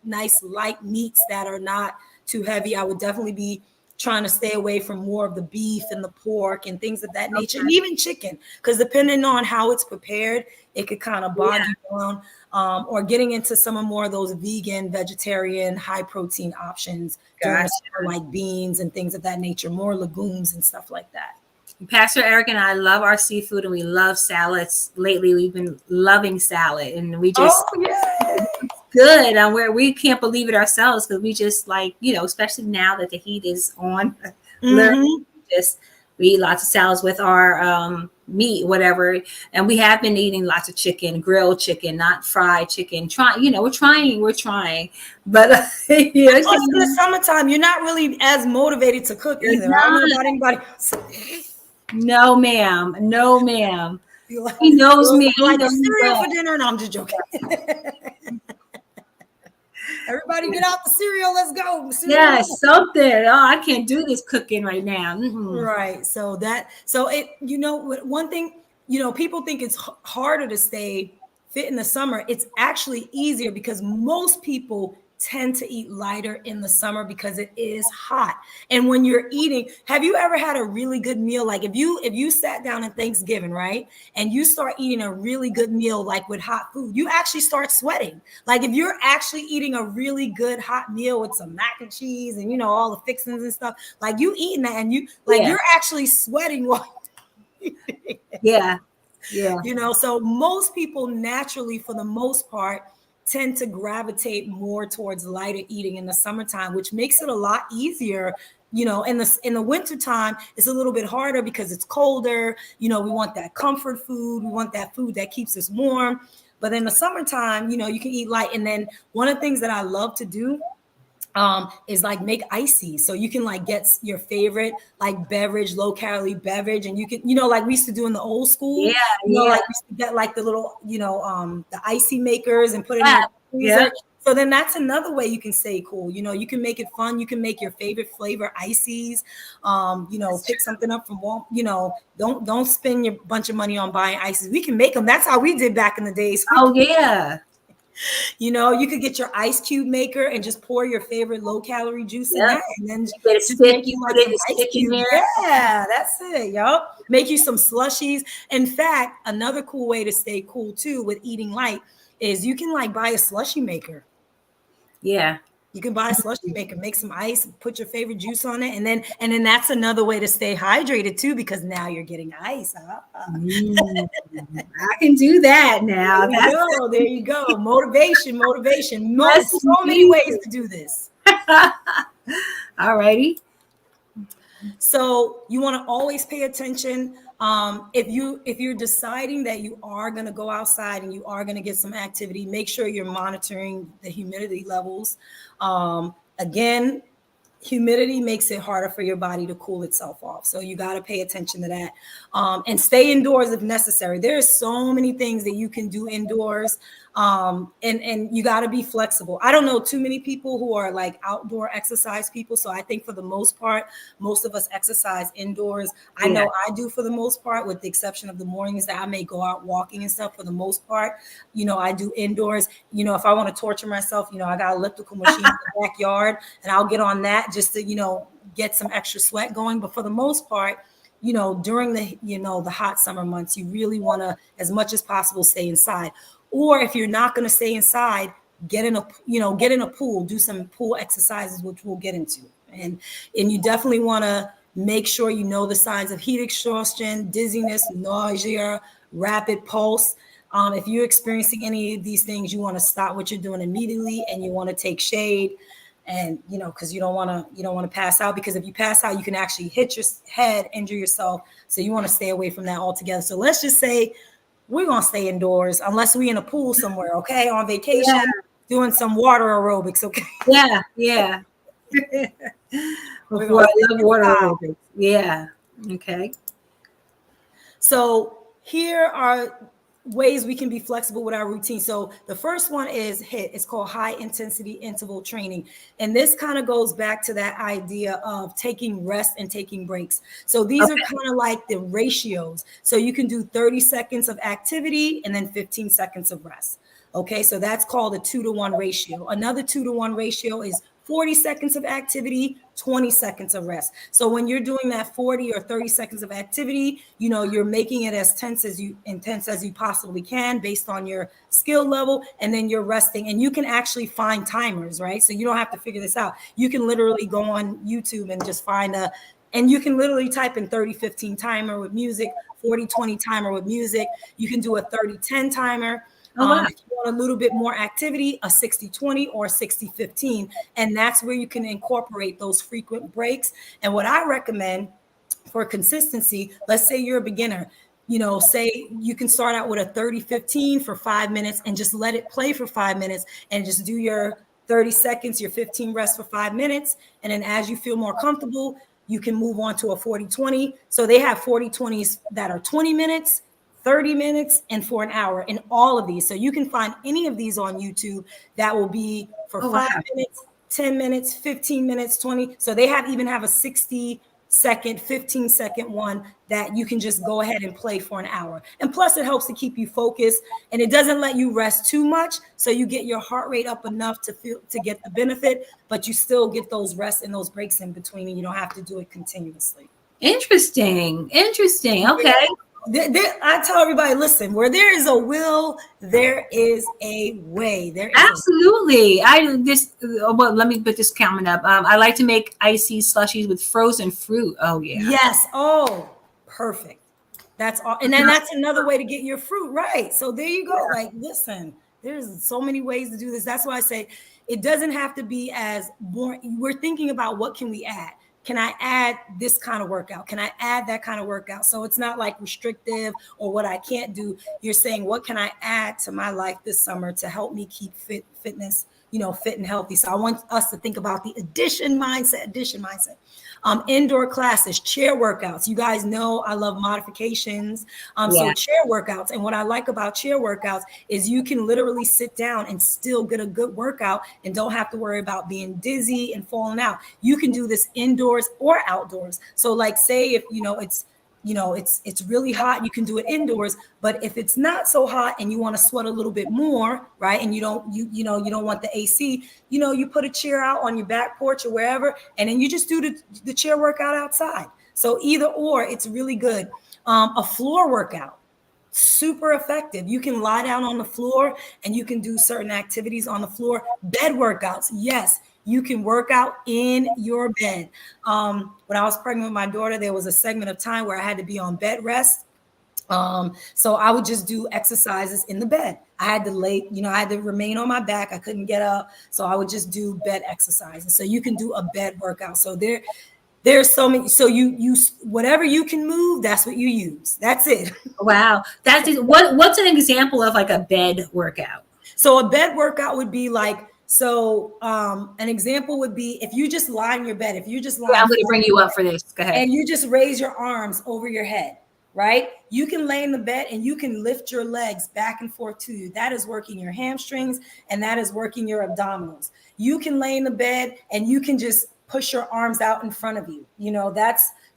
nice light meats that are not too heavy. I would definitely be trying to stay away from more of the beef and the pork and things of that nature, and even chicken, because depending on how it's prepared, it could kind of bog you down. Or getting into some of more of those vegan, vegetarian, high protein options during the summer, like beans and things of that nature, more legumes and stuff like that. Pastor Eric and I love our seafood, and we love salads. Lately, we've been loving salad, and we just good. And where we can't believe it ourselves, because we just like, especially now that the heat is on, just we eat lots of salads with our meat, whatever. And we have been eating lots of chicken, grilled chicken, not fried chicken. We're trying. But plus in the summertime, you're not really as motivated to cook either. I don't know about anybody. No, ma'am. He knows me. Like cereal for dinner, and I'm just joking. Everybody get out the cereal. Let's go. Something. Oh, I can't do this cooking right now. Right. One thing, people think it's harder to stay fit in the summer. It's actually easier because most people tend to eat lighter in the summer because it is hot. And when you're eating, have you ever had a really good meal? Like if you sat down at Thanksgiving, right, and you start eating a really good meal, like with hot food, you actually start sweating. Like if you're actually eating a really good hot meal with some mac and cheese and all the fixings and stuff, like you eating that and you're actually sweating while yeah. So most people naturally, for the most part, tend to gravitate more towards lighter eating in the summertime, which makes it a lot easier. In the wintertime, it's a little bit harder because it's colder. We want that comfort food. We want that food that keeps us warm. But in the summertime, you can eat light. And then one of the things that I love to do is like make ices. So you can like get your favorite like beverage, low calorie beverage, and you can, like we used to do in the old school. Like we used to get like the little, the icy makers and put it in the freezer. So then that's another way you can stay cool. You can make it fun. You can make your favorite flavor ices. Pick something up from Walmart. Don't spend your bunch of money on buying ices. We can make them. That's how we did back in the days. Oh yeah. You could get your ice cube maker and just pour your favorite low calorie juice in that, and then just make you like some ice cube. Yeah, that's it, yo. Make you some slushies. In fact, another cool way to stay cool too with eating light is you can like buy a slushie maker. Yeah. You can buy a slushie maker, make some ice, put your favorite juice on it, and then that's another way to stay hydrated too, because now you're getting ice. I can do that now. There you go. Motivation. So many ways to do this. All righty. So you want to always pay attention. If you're deciding that you are going to go outside and you are going to get some activity, make sure you're monitoring the humidity levels. Again, humidity makes it harder for your body to cool itself off. So you got to pay attention to that, and stay indoors if necessary. There's so many things that you can do indoors. And you got to be flexible. I don't know too many people who are like outdoor exercise people. So I think for the most part, most of us exercise indoors. I know I do for the most part, with the exception of the mornings that I may go out walking and stuff. For the most part, I do indoors. If I want to torture myself, I got elliptical machine in the backyard, and I'll get on that just to, get some extra sweat going. But for the most part, during the hot summer months, you really want to, as much as possible, stay inside. Or if you're not going to stay inside, get in a pool, do some pool exercises, which we'll get into. And you definitely want to make sure you know the signs of heat exhaustion, dizziness, nausea, rapid pulse. If you're experiencing any of these things, you want to stop what you're doing immediately, and you want to take shade. And because you don't want to pass out, because if you pass out, you can actually hit your head, injure yourself. So you want to stay away from that altogether. So let's just say we're going to stay indoors unless we're in a pool somewhere, okay? On vacation, doing some water aerobics, okay? Yeah. Before I love water aerobics. Yeah. Okay. So here are ways we can be flexible with our routine. So the first one is HIIT. It's called high intensity interval training. And this kind of goes back to that idea of taking rest and taking breaks. So these are kind of like the ratios. So you can do 30 seconds of activity and then 15 seconds of rest. Okay, so that's called a 2-to-1 ratio. Another 2-to-1 ratio is 40 seconds of activity, 20 seconds of rest. So when you're doing that 40 or 30 seconds of activity, you're making it as intense as you possibly can based on your skill level, and then you're resting. And you can actually find timers, right? So you don't have to figure this out. You can literally go on YouTube and just and you can literally type in 30-15 timer with music, 40-20 timer with music. You can do a 30-10 timer. Oh, wow. If you want a little bit more activity, a 60-20 or a 60-15. And that's where you can incorporate those frequent breaks. And what I recommend for consistency, let's say you're a beginner, say you can start out with a 30-15 for 5 minutes and just let it play for 5 minutes and just do your 30 seconds, your 15 rest for 5 minutes. And then as you feel more comfortable, you can move on to a 40-20. So they have 40-20s that are 20 minutes, 30 minutes, and for an hour in all of these. So you can find any of these on YouTube that will be for 5 minutes, 10 minutes, 15 minutes, 20. So they even have a 60-second, 15-second one that you can just go ahead and play for an hour. And plus it helps to keep you focused, and it doesn't let you rest too much. So you get your heart rate up enough to get the benefit, but you still get those rests and those breaks in between, and you don't have to do it continuously. Interesting. Okay. I tell everybody, listen, where there is a will, there is a way. Absolutely. Let me put this comment up. I like to make icy slushies with frozen fruit. Oh yeah. Yes. Oh, perfect. That's all. And then that's another way to get your fruit right. So there you go. Like, listen, there's so many ways to do this. That's why I say it doesn't have to be as boring. We're thinking about what can we add. Can I add this kind of workout? Can I add that kind of workout? So it's not like restrictive or what I can't do. You're saying, what can I add to my life this summer to help me keep fitness, fit and healthy? So I want us to think about the addition mindset. Indoor classes, chair workouts. You guys know I love modifications. So chair workouts. And what I like about chair workouts is you can literally sit down and still get a good workout and don't have to worry about being dizzy and falling out. You can do this indoors or outdoors. So like say if it's really hot, you can do it indoors. But if it's not so hot and you want to sweat a little bit more, right? And you don't want the AC, you put a chair out on your back porch or wherever, and then you just do the chair workout outside. So either or, it's really good. A floor workout, super effective. You can lie down on the floor and you can do certain activities on the floor. Bed workouts, yes. You can work out in your bed. When I was pregnant with my daughter, there was a segment of time where I had to be on bed rest. So I would just do exercises in the bed. I had to remain on my back. I couldn't get up. So I would just do bed exercises. So you can do a bed workout. So there's so many. So you whatever you can move, that's what you use. That's it. Wow. What's an example of like a bed workout? So a bed workout would be like, an example would be if you just lie in your bed, I'm going to bring you up for this. Go ahead. And you just raise your arms over your head, right? You can lay in the bed and you can lift your legs back and forth to you. That is working your hamstrings and that is working your abdominals. You can lay in the bed and you can just push your arms out in front of you.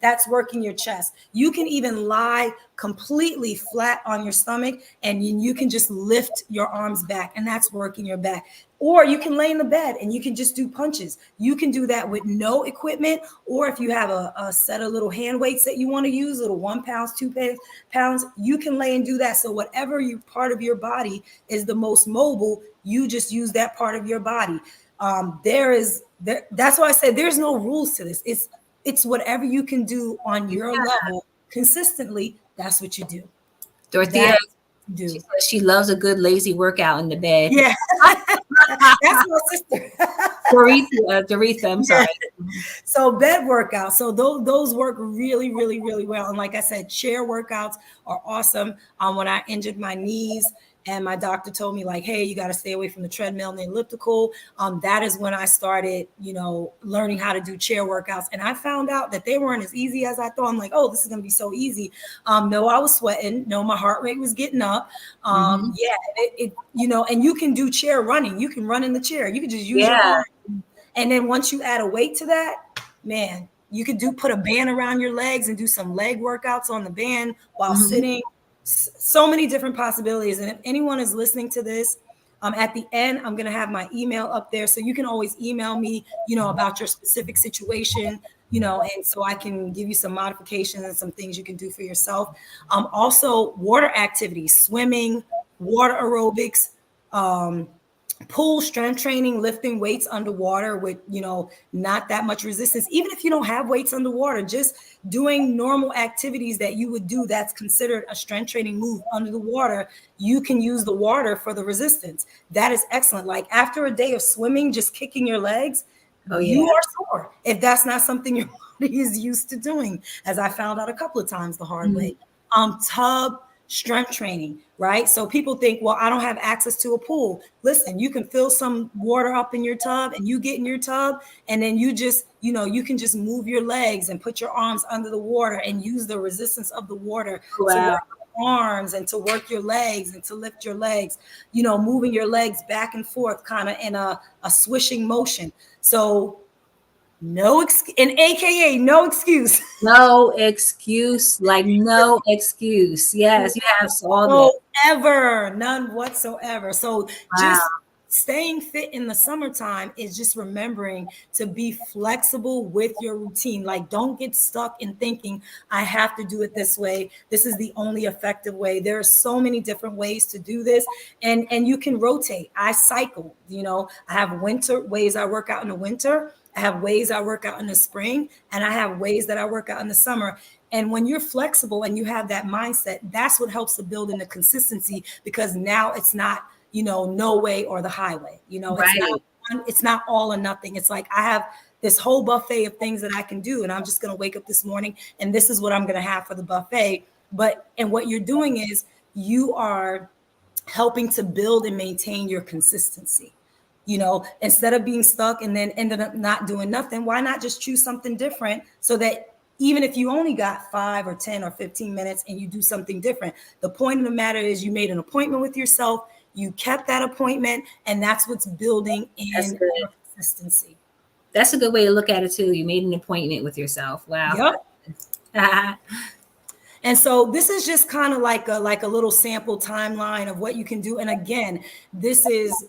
That's working your chest. You can even lie completely flat on your stomach and you can just lift your arms back, and that's working your back. Or you can lay in the bed and you can just do punches. You can do that with no equipment, or if you have a set of little hand weights that you want to use, little 1 pound, 2 pounds, you can lay and do that. So whatever part of your body is the most mobile, you just use that part of your body. That's why I said there's no rules to this. It's whatever you can do on your level consistently. That's what you do. Dorothea, she loves a good lazy workout in the bed. Yeah, that's my sister. Doretha, I'm sorry. So bed workouts. So those work really, really, really well. And like I said, chair workouts are awesome. When I injured my knees, and my doctor told me like, hey, you got to stay away from the treadmill and the elliptical. That is when I started, learning how to do chair workouts. And I found out that they weren't as easy as I thought. I'm like, oh, this is going to be so easy. No, I was sweating. No, my heart rate was getting up. And you can do chair running. You can run in the chair. You can just use your arm. And then once you add a weight to that, man, you could put a band around your legs and do some leg workouts on the band while sitting. So many different possibilities. And if anyone is listening to this, At the end, I'm going to have my email up there. So you can always email me, about your specific situation, and so I can give you some modifications and some things you can do for yourself. Also, water activities, swimming, water aerobics, um, pool strength training, lifting weights underwater with, not that much resistance. Even if you don't have weights underwater, just doing normal activities that you would do that's considered a strength training move under the water, you can use the water for the resistance. That is excellent. Like after a day of swimming, just kicking your legs, Oh you yeah. are sore if that's not something your body is used to doing, as I found out a couple of times the hard Mhm. way. Tub strength training, right? So people think, well, I don't have access to a pool. Listen, you can fill some water up in your tub and you get in your tub, and then you just, you can just move your legs and put your arms under the water and use the resistance of the water to Wow. work arms and to work your legs and to lift your legs, moving your legs back and forth kind of in a swishing motion. So and AKA no excuse. No excuse, like no excuse. Yes, you have all this. Whatsoever, none whatsoever. So Wow. just staying fit in the summertime is just remembering to be flexible with your routine. Like don't get stuck in thinking I have to do it this way. This is the only effective way. There are so many different ways to do this, and you can rotate. I cycle, I have winter ways I work out in the winter. I have ways I work out in the spring, and I have ways that I work out in the summer. And when you're flexible and you have that mindset, that's what helps to build in the consistency, because now it's not, no way or the highway. Right. It's not all or nothing. It's like I have this whole buffet of things that I can do, and I'm just going to wake up this morning and this is what I'm going to have for the buffet. And what you're doing is you are helping to build and maintain your consistency. Instead of being stuck and then ended up not doing nothing, why not just choose something different, so that even if you only got 5 or 10 or 15 minutes and you do something different, the point of the matter is you made an appointment with yourself, you kept that appointment, and that's what's building That's in good. your consistency. That's a good way to look at it too. You made an appointment with yourself. Wow. Yep. And so this is just kind of like a little sample timeline of what you can do. And again, this is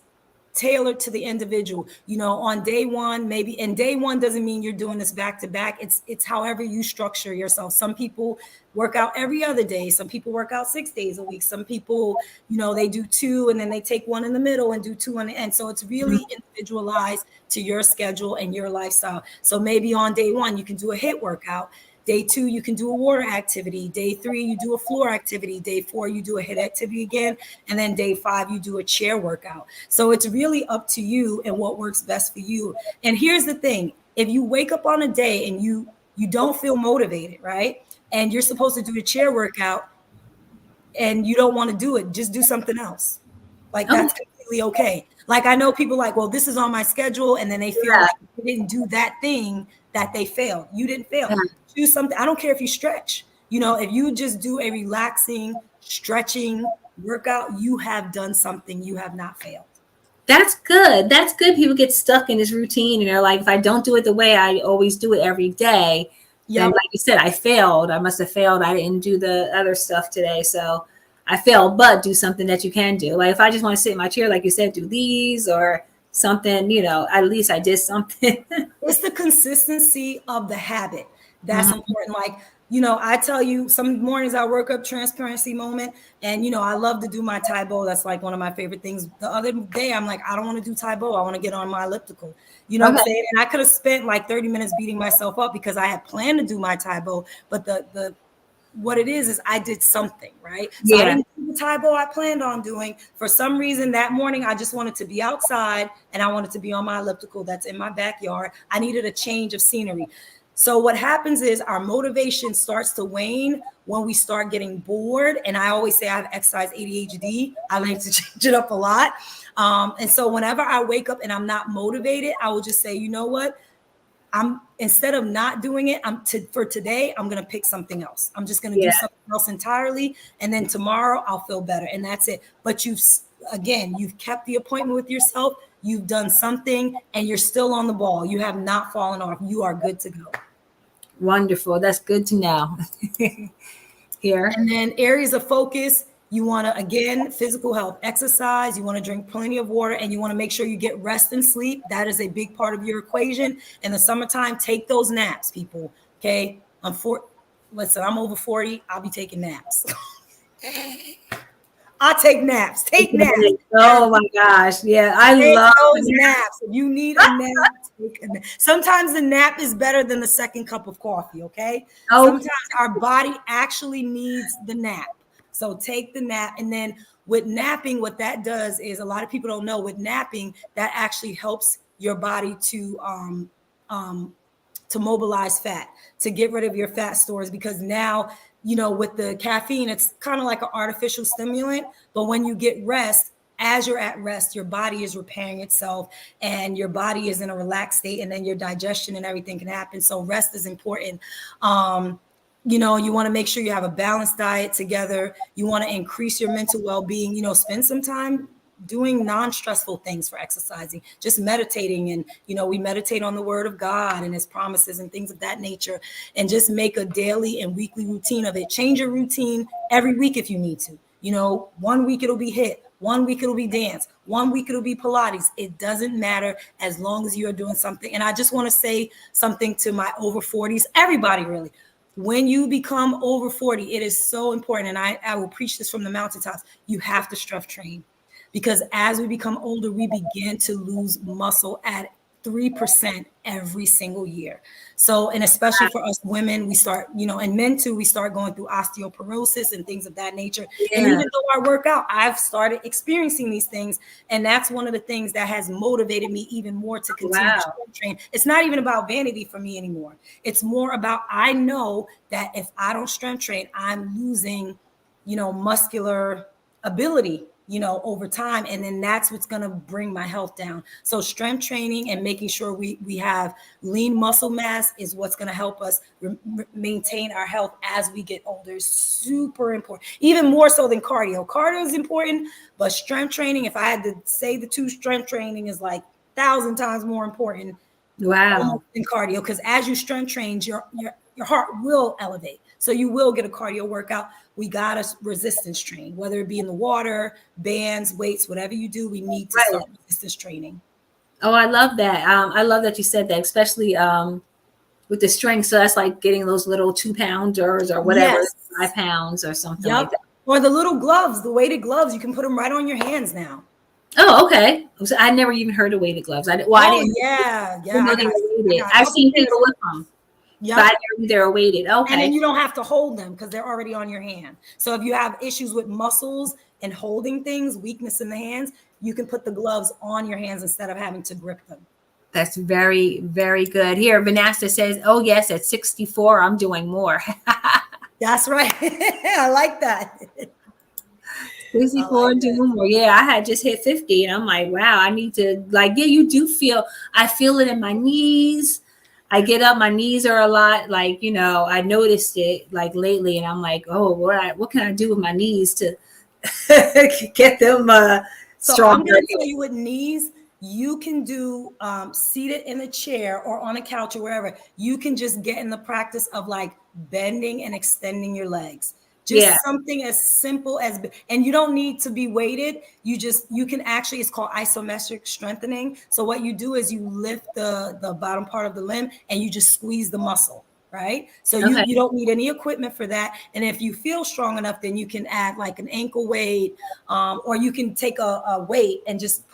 tailored to the individual. On day one, maybe, and day one doesn't mean you're doing this back to back. It's however you structure yourself. Some people work out every other day. Some people work out 6 days a week. Some people, they do 2 and then they take 1 in the middle and do 2 on the end. So it's really individualized to your schedule and your lifestyle. So maybe on day one, you can do a HIIT workout. Day 2, you can do a water activity. Day 3, you do a floor activity. Day 4, you do a HIIT activity again. And then day 5, you do a chair workout. So it's really up to you and what works best for you. And here's the thing. If you wake up on a day and you don't feel motivated, right? And you're supposed to do a chair workout and you don't want to do it, just do something else. Like Okay. that's completely okay. Like I know people like, well, this is on my schedule, and then they feel Yeah. like they didn't do that thing that they failed. You didn't fail. Do something. I don't care if you stretch. If you just do a relaxing stretching workout, you have done something. You have not failed. That's good. That's good. People get stuck in this routine and they're like, if I don't do it the way I always do it every day, then Yep. like you said, I failed. I must have failed. I didn't do the other stuff today. So I failed, but do something that you can do. Like if I just want to sit in my chair, like you said, do these or something, at least I did something. It's the consistency of the habit that's Mhm. important. Like, I tell you, some mornings I work up transparency moment, and I love to do my Taebo. That's like one of my favorite things. The other day, I'm like, I don't want to do Taebo. I want to get on my elliptical. You know what I'm Okay. saying? And I could have spent like 30 minutes beating myself up because I had planned to do my Taebo, but the what it is I did something, right? So I Yeah. didn't do the Taebo I planned on doing. For some reason that morning, I just wanted to be outside and I wanted to be on my elliptical that's in my backyard. I needed a change of scenery. So what happens is our motivation starts to wane when we start getting bored. And I always say I have exercise ADHD. I like to change it up a lot. And so whenever I wake up and I'm not motivated, I will just say, you know what? I'm instead of not doing it, for today, I'm gonna pick something else. I'm just gonna do Yeah. something else entirely, and then tomorrow I'll feel better, and that's it. But you've kept the appointment with yourself. You've done something, and you're still on the ball. You have not fallen off. You are good to go. Wonderful. That's good to know. Here. And then areas of focus. You want to, again, physical health, exercise. You want to drink plenty of water, and you want to make sure you get rest and sleep. That is a big part of your equation. In the summertime, take those naps, people. Okay. Listen, I'm over 40. I'll be taking naps. I'll take naps. Take naps. Oh my gosh. Yeah, I Take love those naps. If you need a nap, take a nap. Sometimes the nap is better than the second cup of coffee, okay? Okay. Sometimes our body actually needs the nap. So take the nap. And then with napping, what that does is, a lot of people don't know, with napping, that actually helps your body to mobilize fat, to get rid of your fat stores, because now, with the caffeine, it's kind of like an artificial stimulant. But when you get rest, as you're at rest, your body is repairing itself and your body is in a relaxed state, and then your digestion and everything can happen. So rest is important. You want to make sure you have a balanced diet together. You want to increase your mental well-being, spend some time doing non-stressful things for exercising, just meditating. And, we meditate on the word of God and his promises and things of that nature, and just make a daily and weekly routine of it. Change your routine every week if you need to. 1 week it'll be HIIT, 1 week it'll be dance, 1 week it'll be Pilates. It doesn't matter, as long as you're doing something. And I just want to say something to my over 40s, everybody really. When you become over 40, it is so important. And I will preach this from the mountaintops. You have to strength train, because as we become older, we begin to lose muscle at 3% every single year. So, and especially for us women, we start, and men too, we start going through osteoporosis and things of that nature. Yeah. And even though I work out, I've started experiencing these things. And that's one of the things that has motivated me even more to continue to strength train. It's not even about vanity for me anymore. It's more about, I know that if I don't strength train, I'm losing, muscular ability, over time. And then that's what's going to bring my health down. So strength training and making sure we have lean muscle mass is what's going to help us maintain our health as we get older. Is super important, even more so than cardio. Cardio is important, but strength training, if I had to say the two, strength training is like 1,000 times more important than cardio, because as you strength train, your heart will elevate. So you will get a cardio workout. We got to resistance train, whether it be in the water, bands, weights, whatever you do, we need to start resistance training. Oh, I love that. I love that you said that, especially with the strength. So that's like getting those little 2-pounders or whatever, 5 pounds or something like that. Or the little gloves, the weighted gloves, you can put them right on your hands now. Oh, okay. So I never even heard of weighted gloves. I didn't. Yeah. I've seen people with them. Yep. But they're weighted. Okay. And then you don't have to hold them because they're already on your hand. So if you have issues with muscles and holding things, weakness in the hands, you can put the gloves on your hands instead of having to grip them. That's very, very good. Here, Vanessa says, oh, yes, at 64, I'm doing more. That's right. I like that. 64 and doing more. Yeah, I had just hit 50 and I'm like, wow, I need to, you do feel, I feel it in my knees. I get up, my knees are a lot, I noticed it lately, and I'm like, oh, what can I do with my knees to get them so stronger? I'm going to tell you, with knees, you can do seated in a chair or on a couch or wherever. You can just get in the practice of bending and extending your legs. Just something as simple as, and you don't need to be weighted. You can actually, it's called isometric strengthening. So what you do is you lift the bottom part of the limb and you just squeeze the muscle, right? So you don't need any equipment for that. And if you feel strong enough, then you can add an ankle weight, or you can take a weight and just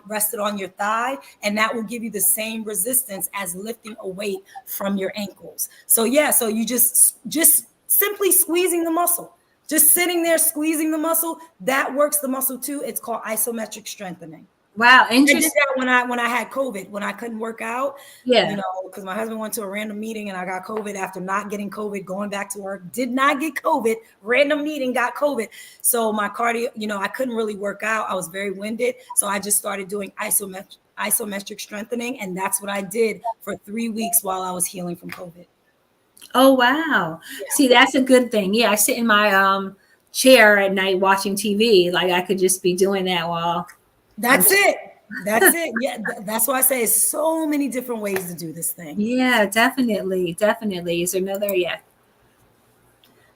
rest it on your thigh. And that will give you the same resistance as lifting a weight from your ankles. So so you just simply squeezing the muscle, just sitting there squeezing the muscle, that works the muscle too. It's called isometric strengthening. Wow, interesting. I did that when I had COVID, when I couldn't work out. Because my husband went to a random meeting and I got COVID after not getting COVID, going back to work, did not get COVID, random meeting, got COVID. So my cardio, I couldn't really work out. I was very winded. So I just started doing isometric strengthening. And that's what I did for 3 weeks while I was healing from COVID. Oh, wow. Yeah. See, that's a good thing. Yeah, I sit in my chair at night watching TV. I could just be doing that while. That's it. Yeah, that's why I say it's so many different ways to do this thing. Yeah, definitely. Is there another? Yeah.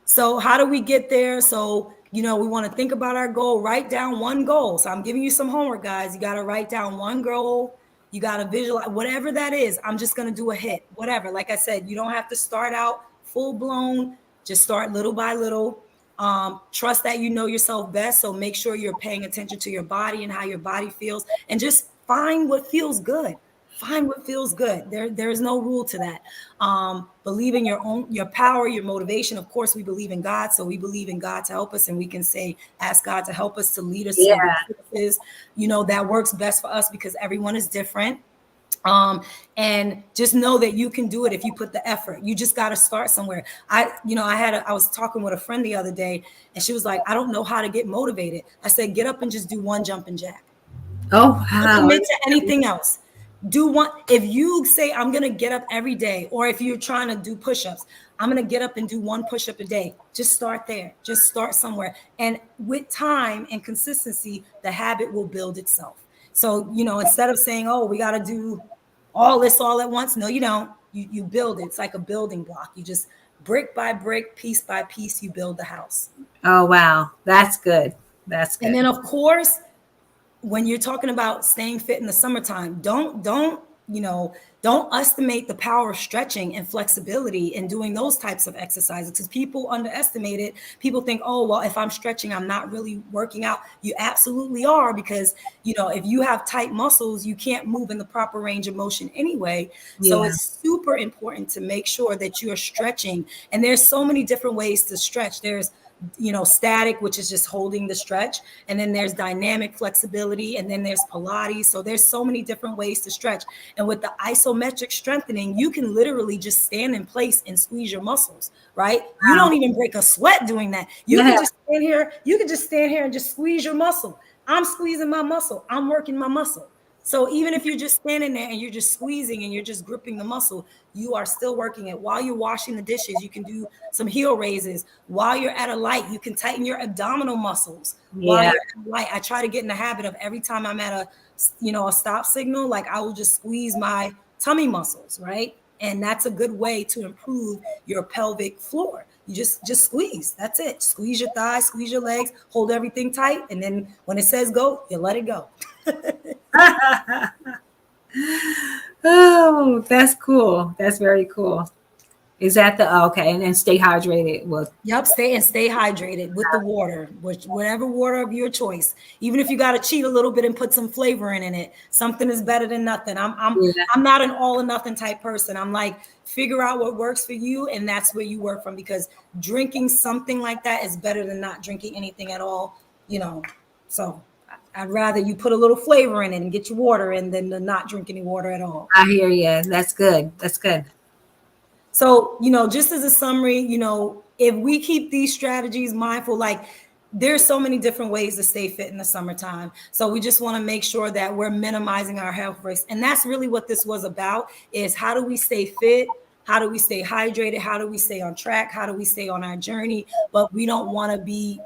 So how do we get there? So, we want to think about our goal, write down one goal. So I'm giving you some homework, guys. You got to write down one goal. You got to visualize whatever that is. I'm just going to do a hit, whatever. Like I said, you don't have to start out full blown. Just start little by little. Trust that you know yourself best. So make sure you're paying attention to your body and how your body feels, and just find what feels good. Find what feels good. There's no rule to that. Believe in your power, your motivation. Of course, we believe in God, so we believe in God to help us, and we can ask God to help us, to lead us Yeah. to the places, that works best for us, because everyone is different. And just know that you can do it if you put the effort. You just got to start somewhere. I was talking with a friend the other day, and she was like, I don't know how to get motivated. I said, get up and just do one jumping jack. Oh, Don't wow. commit to anything else. Do one. If you say, I'm going to get up every day, or if you're trying to do push-ups, I'm going to get up and do one push-up a day. Just start there. Just start somewhere. And with time and consistency, the habit will build itself. So, instead of saying, oh, we got to do all this all at once. No, you don't. You build it. It's like a building block. You just brick by brick, piece by piece, you build the house. Oh, wow. That's good. That's good. And then, of course, when you're talking about staying fit in the summertime, don't estimate the power of stretching and flexibility and doing those types of exercises, because people underestimate it. People think, oh, well, if I'm stretching, I'm not really working out. You absolutely are, because if you have tight muscles, you can't move in the proper range of motion anyway. So Yeah. it's super important to make sure that you are stretching. And there's so many different ways to stretch. There's static, which is just holding the stretch. And then there's dynamic flexibility. And then there's Pilates. So there's so many different ways to stretch. And with the isometric strengthening, you can literally just stand in place and squeeze your muscles, right? Wow. You don't even break a sweat doing that. You can just stand here. You can just stand here and just squeeze your muscle. I'm squeezing my muscle. I'm working my muscle. So even if you're just standing there and you're just squeezing and you're just gripping the muscle, you are still working it. While you're washing the dishes, you can do some heel raises. While you're at a light, you can tighten your abdominal muscles. Yeah. While you're at a light, I try to get in the habit of, every time I'm at a stop signal, like, I will just squeeze my tummy muscles, right? And that's a good way to improve your pelvic floor. You just squeeze. That's it. Squeeze your thighs, squeeze your legs, hold everything tight. And then when it says go, you let it go. Oh, that's cool. That's very cool. Is that okay? And stay hydrated. Well, yep. Stay hydrated with the water, whatever water of your choice. Even if you got to cheat a little bit and put some flavor in it, something is better than nothing. I'm not an all or nothing type person. I'm like, figure out what works for you, and that's where you work from, because drinking something like that is better than not drinking anything at all. So I'd rather you put a little flavor in it and get your water in than to not drink any water at all. I hear you. That's good. That's good. So, just as a summary, if we keep these strategies mindful, like, there's so many different ways to stay fit in the summertime. So we just want to make sure that we're minimizing our health risks. And that's really what this was about, is how do we stay fit? How do we stay hydrated? How do we stay on track? How do we stay on our journey? But we don't want to be,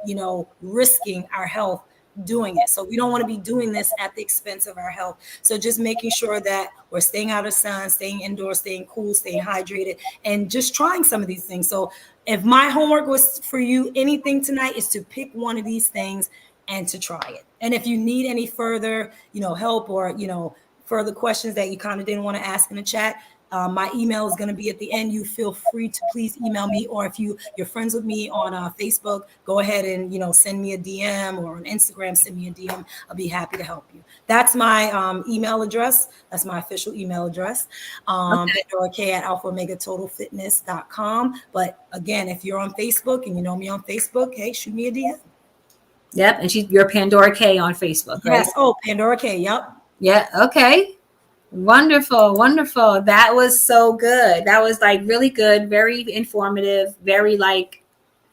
risking our health doing it. So we don't want to be doing this at the expense of our health. So just making sure that we're staying out of sun, staying indoors, staying cool, staying hydrated, and just trying some of these things. So if my homework was for you, anything tonight, is to pick one of these things and to try it. And if you need any further, help, or, further questions that you kind of didn't want to ask in the chat, my email is going to be at the end. You feel free to please email me, or if you're friends with me on Facebook, go ahead and send me a DM, or on Instagram, send me a DM. I'll be happy to help you. That's my email address. That's my official email address. Pandora K at alphaomegatotalfitness.com. But again, if you're on Facebook and you know me on Facebook, hey, shoot me a DM. Yep, and you're Pandora K on Facebook, right? Yes. Oh, Pandora K. Yep. Yeah. Okay. Wonderful, wonderful. That was so good. That was like really good, very informative, very like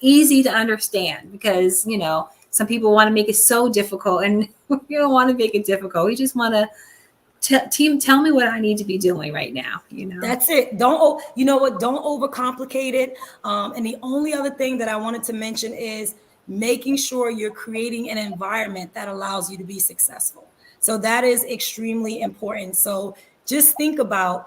easy to understand, because some people want to make it so difficult, and we don't want to make it difficult. We just want to tell me what I need to be doing right now. That's it. Don't overcomplicate it. And the only other thing that I wanted to mention is making sure you're creating an environment that allows you to be successful. So that is extremely important. So just think about,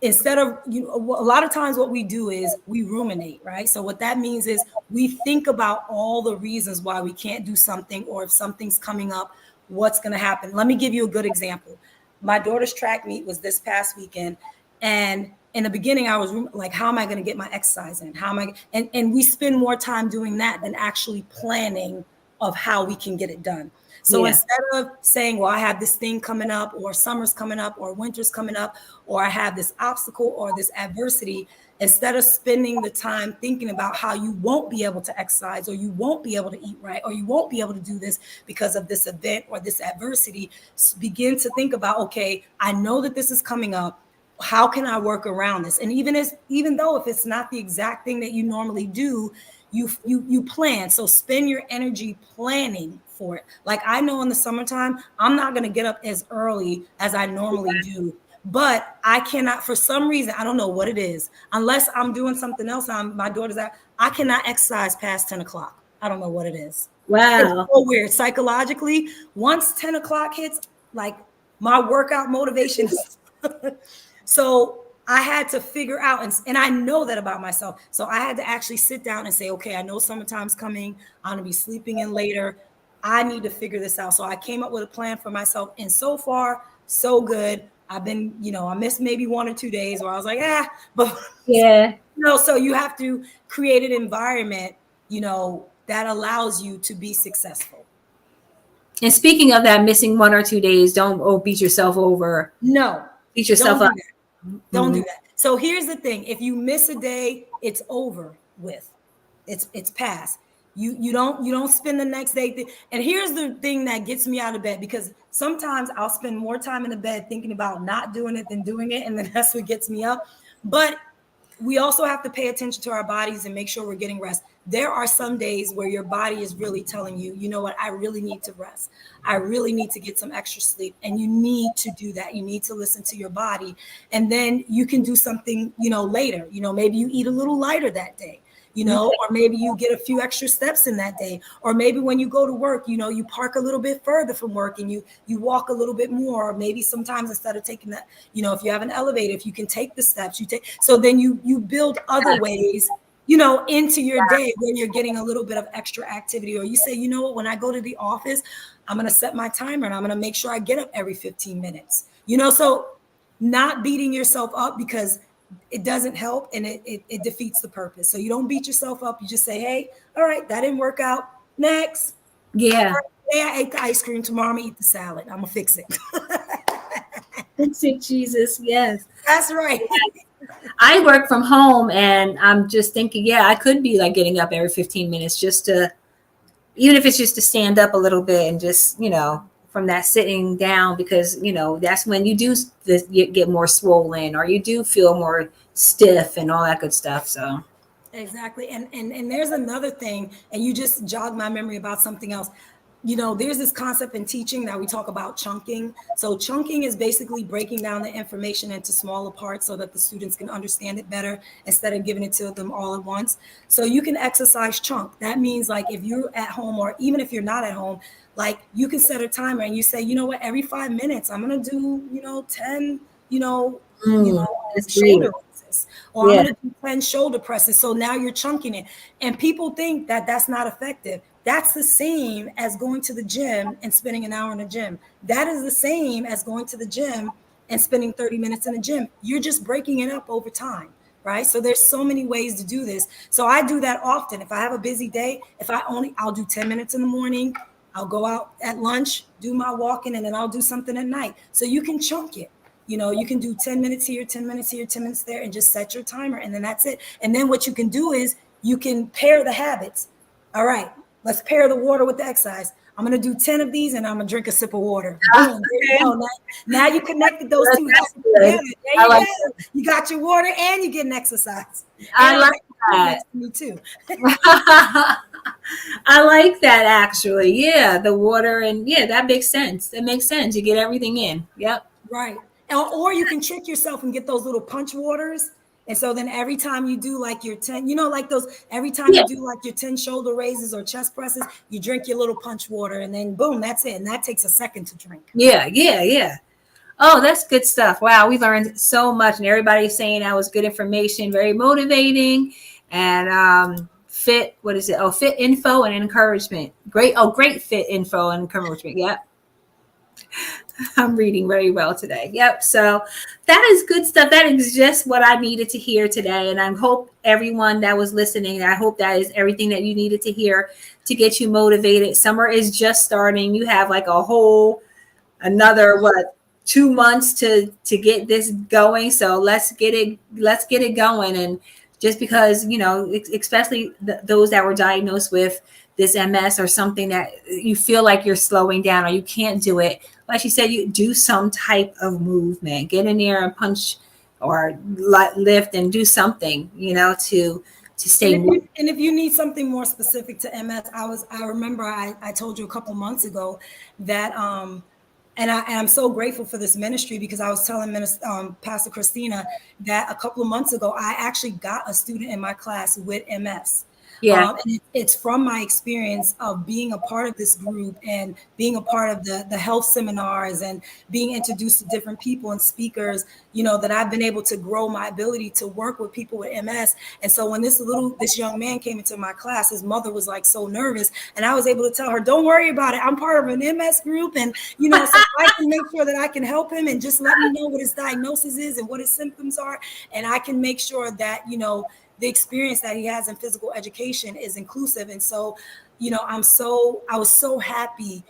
instead of, a lot of times what we do is we ruminate, right? So what that means is we think about all the reasons why we can't do something, or if something's coming up, what's going to happen. Let me give you a good example. My daughter's track meet was this past weekend, and in the beginning I was like, how am I going to get my exercise in? How am I? And we spend more time doing that than actually planning of how we can get it done. So instead of saying, well, I have this thing coming up, or summer's coming up, or winter's coming up, or I have this obstacle or this adversity, instead of spending the time thinking about how you won't be able to exercise, or you won't be able to eat right, or you won't be able to do this because of this event or this adversity, begin to think about, okay, I know that this is coming up. How can I work around this? And even though if it's not the exact thing that you normally do, you plan. So spend your energy planning for it. Like, I know in the summertime, I'm not going to get up as early as I normally do, but I cannot, for some reason, I don't know what it is, unless I'm doing something else. My daughter's out. I cannot exercise past 10 o'clock. I don't know what it is. Wow. It's so weird. Psychologically, once 10 o'clock hits, like, my workout motivation is so I had to figure out, and I know that about myself. So I had to actually sit down and say, okay, I know summertime's coming. I'm going to be sleeping in later. I need to figure this out. So I came up with a plan for myself, and so far, so good. I've been, I missed maybe 1 or 2 days where I was like, but so you have to create an environment, that allows you to be successful. And speaking of that, missing 1 or 2 days, don't beat yourself over. No. Beat yourself up. Don't do that. So here's the thing. If you miss a day, it's over with. It's past. You don't spend the next day. And here's the thing that gets me out of bed, because sometimes I'll spend more time in the bed thinking about not doing it than doing it. And then that's what gets me up. But we also have to pay attention to our bodies and make sure we're getting rest. There are some days where your body is really telling you, you know what, I really need to rest. I really need to get some extra sleep. And you need to do that. You need to listen to your body. And then you can do something, later. Maybe you eat a little lighter that day, or maybe you get a few extra steps in that day. Or maybe when you go to work, you park a little bit further from work and you walk a little bit more. Or maybe sometimes instead of taking that, if you have an elevator, if you can take the steps, so then you build other ways, into your day where you're getting a little bit of extra activity. Or you say, you know what, when I go to the office, I'm going to set my timer and I'm going to make sure I get up every 15 minutes, so not beating yourself up, because it doesn't help and it defeats the purpose. So you don't beat yourself up. You just say, hey, all right, that didn't work out. Next. Yeah. Today I ate the ice cream. Tomorrow I'm going to eat the salad. I'm going to fix it. Fix it, Jesus. Yes. That's right. I work from home and I'm just thinking, I could be like getting up every 15 minutes just to, even if it's just to stand up a little bit and just, from that sitting down, because, that's when you do get more swollen or you do feel more stiff and all that good stuff. So. Exactly. And there's another thing, and you just jogged my memory about something else. There's this concept in teaching that we talk about chunking. So chunking is basically breaking down the information into smaller parts so that the students can understand it better instead of giving it to them all at once. So you can exercise chunk. That means, like, if you're at home, or even if you're not at home, like, you can set a timer and you say, you know what, every 5 minutes, I'm going to do, 10, shoulder raises, or I'm going to do 10 shoulder presses. So now you're chunking it. And people think that that's not effective. That's the same as going to the gym and spending an hour in the gym. That is the same as going to the gym and spending 30 minutes in the gym. You're just breaking it up over time, right? So there's so many ways to do this. So I do that often. If I have a busy day, I'll do 10 minutes in the morning. I'll go out at lunch, do my walking, and then I'll do something at night. So you can chunk it. You can do 10 minutes here, 10 minutes here, 10 minutes there, and just set your timer. And then that's it. And then what you can do is you can pair the habits. All right. Let's pair the water with the exercise. I'm going to do 10 of these and I'm going to drink a sip of water. Boom, there you go. Now you connected those two together. You got your water and you get an exercise. I like that. Me too. I like that, actually. Yeah, the water, and that makes sense. That makes sense. You get everything in. Yep. Right. Or you can trick yourself and get those little punch waters. And so then every time you do like your 10, like those, every time you do like your 10 shoulder raises or chest presses, you drink your little punch water and then boom, that's it. And that takes a second to drink. Yeah. Oh, that's good stuff. Wow, we learned so much, and everybody's saying that was good information, very motivating, and fit. What is it? Oh, fit info and encouragement. Great. Oh, great fit info and encouragement. Yep. I'm reading very well today. Yep. So that is good stuff. That is just what I needed to hear today. And I hope everyone that was listening, I hope that is everything that you needed to hear to get you motivated. Summer is just starting. You have like a whole another 2 months to get this going. So let's get it going. And just because, especially those that were diagnosed with this MS or something that you feel like you're slowing down or you can't do it, like you said, you do some type of movement, get in there and punch or lift and do something, to stay moving. And if you need something more specific to MS, I remember I told you a couple months ago that and I'm so grateful for this ministry, because I was telling Pastor Christina that a couple of months ago I actually got a student in my class with MS. Yeah. And it's from my experience of being a part of this group and being a part of the health seminars and being introduced to different people and speakers, that I've been able to grow my ability to work with people with MS. And so when this young man came into my class, his mother was like so nervous, and I was able to tell her, don't worry about it. I'm part of an MS group. And, so I can make sure that I can help him, and just let me know what his diagnosis is and what his symptoms are. And I can make sure that, the experience that he has in physical education is inclusive. And so, I was so happy,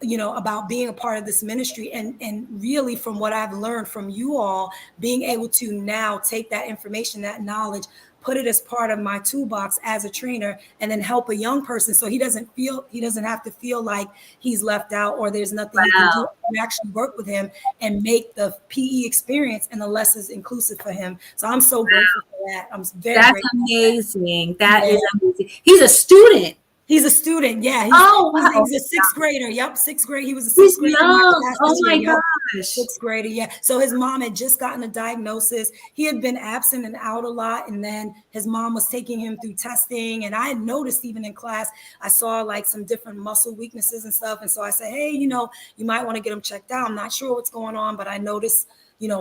about being a part of this ministry, and really from what I've learned from you all, being able to now take that information, that knowledge, put it as part of my toolbox as a trainer, and then help a young person so he doesn't have to feel like he's left out or there's nothing he can do. We actually work with him and make the PE experience and the lessons inclusive for him. So I'm so grateful for that. I'm very That's grateful. amazing. That is amazing. He's a student. He's a student. Yeah. Wow. He's a sixth grader. Yep. Sixth grade. He was a He's sixth grader. young. Oh my Yep. gosh. Sixth grader. Yeah. So his mom had just gotten a diagnosis. He had been absent and out a lot. And then his mom was taking him through testing. And I had noticed even in class, I saw like some different muscle weaknesses and stuff. And so I said, hey, you might want to get him checked out. I'm not sure what's going on, but I noticed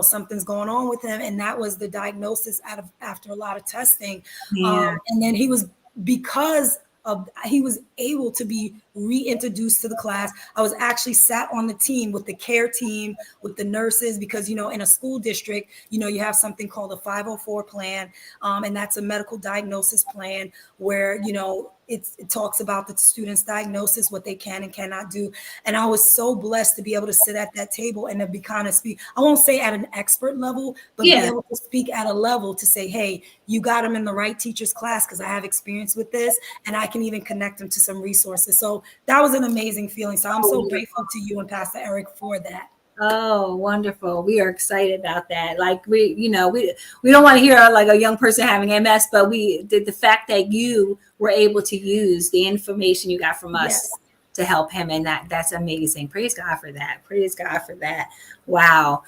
something's going on with him. And that was the diagnosis after a lot of testing. And then he was able to be reintroduced to the class. I was actually sat on the team with the care team, with the nurses, because, in a school district, you have something called a 504 plan. And that's a medical diagnosis plan where, it talks about the student's diagnosis, what they can and cannot do. And I was so blessed to be able to sit at that table and to be kind of speak, I won't say at an expert level, but be able to speak at a level to say, hey, you got them in the right teacher's class because I have experience with this, and I can even connect them to some resources. So that was an amazing feeling. So I'm so grateful to you and Pastor Eric for that. Oh, wonderful. We are excited about that. Like we don't want to hear like a young person having MS, but the fact that you were able to use the information you got from us to help him, and that's amazing. Praise God for that. Praise God for that. Wow.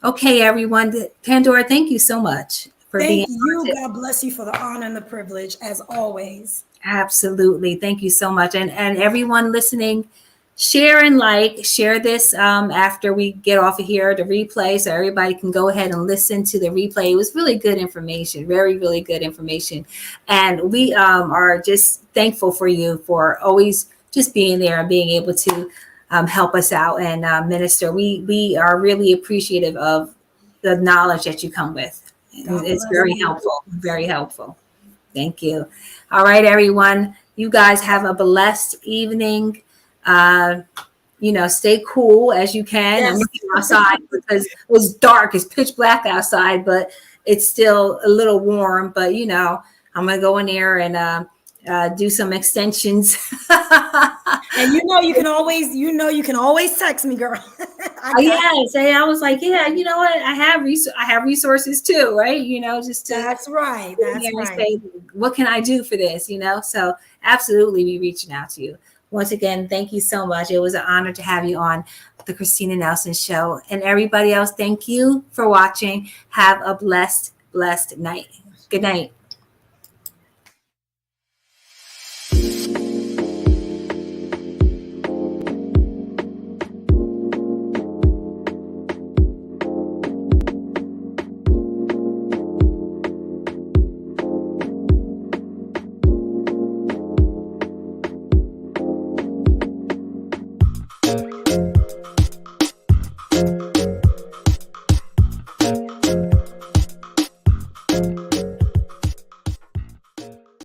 Okay, everyone. Pandora, thank you so much for being. Thank you. God bless you for the honor and the privilege, as always. Absolutely. Thank you so much. And everyone listening, share this after we get off of here, the replay, so everybody can go ahead and listen to the replay. It was really good information, very, really good information. And we are just thankful for you for always just being there and being able to help us out and minister. We are really appreciative of the knowledge that you come with. It's very helpful, very helpful. Thank you. All right, everyone. You guys have a blessed evening. Stay cool as you can. Yes. I'm looking outside because it was dark. It's pitch black outside, but it's still a little warm. But I'm gonna go in there and do some extensions. And you can always text me, girl. Yes. And I was like, yeah, you know what? I have resources too, right? Just to That's right. say, what can I do for this? So absolutely be reaching out to you. Once again, thank you so much. It was an honor to have you on the Christina Nelson Show. And everybody else, thank you for watching. Have a blessed night. Good night.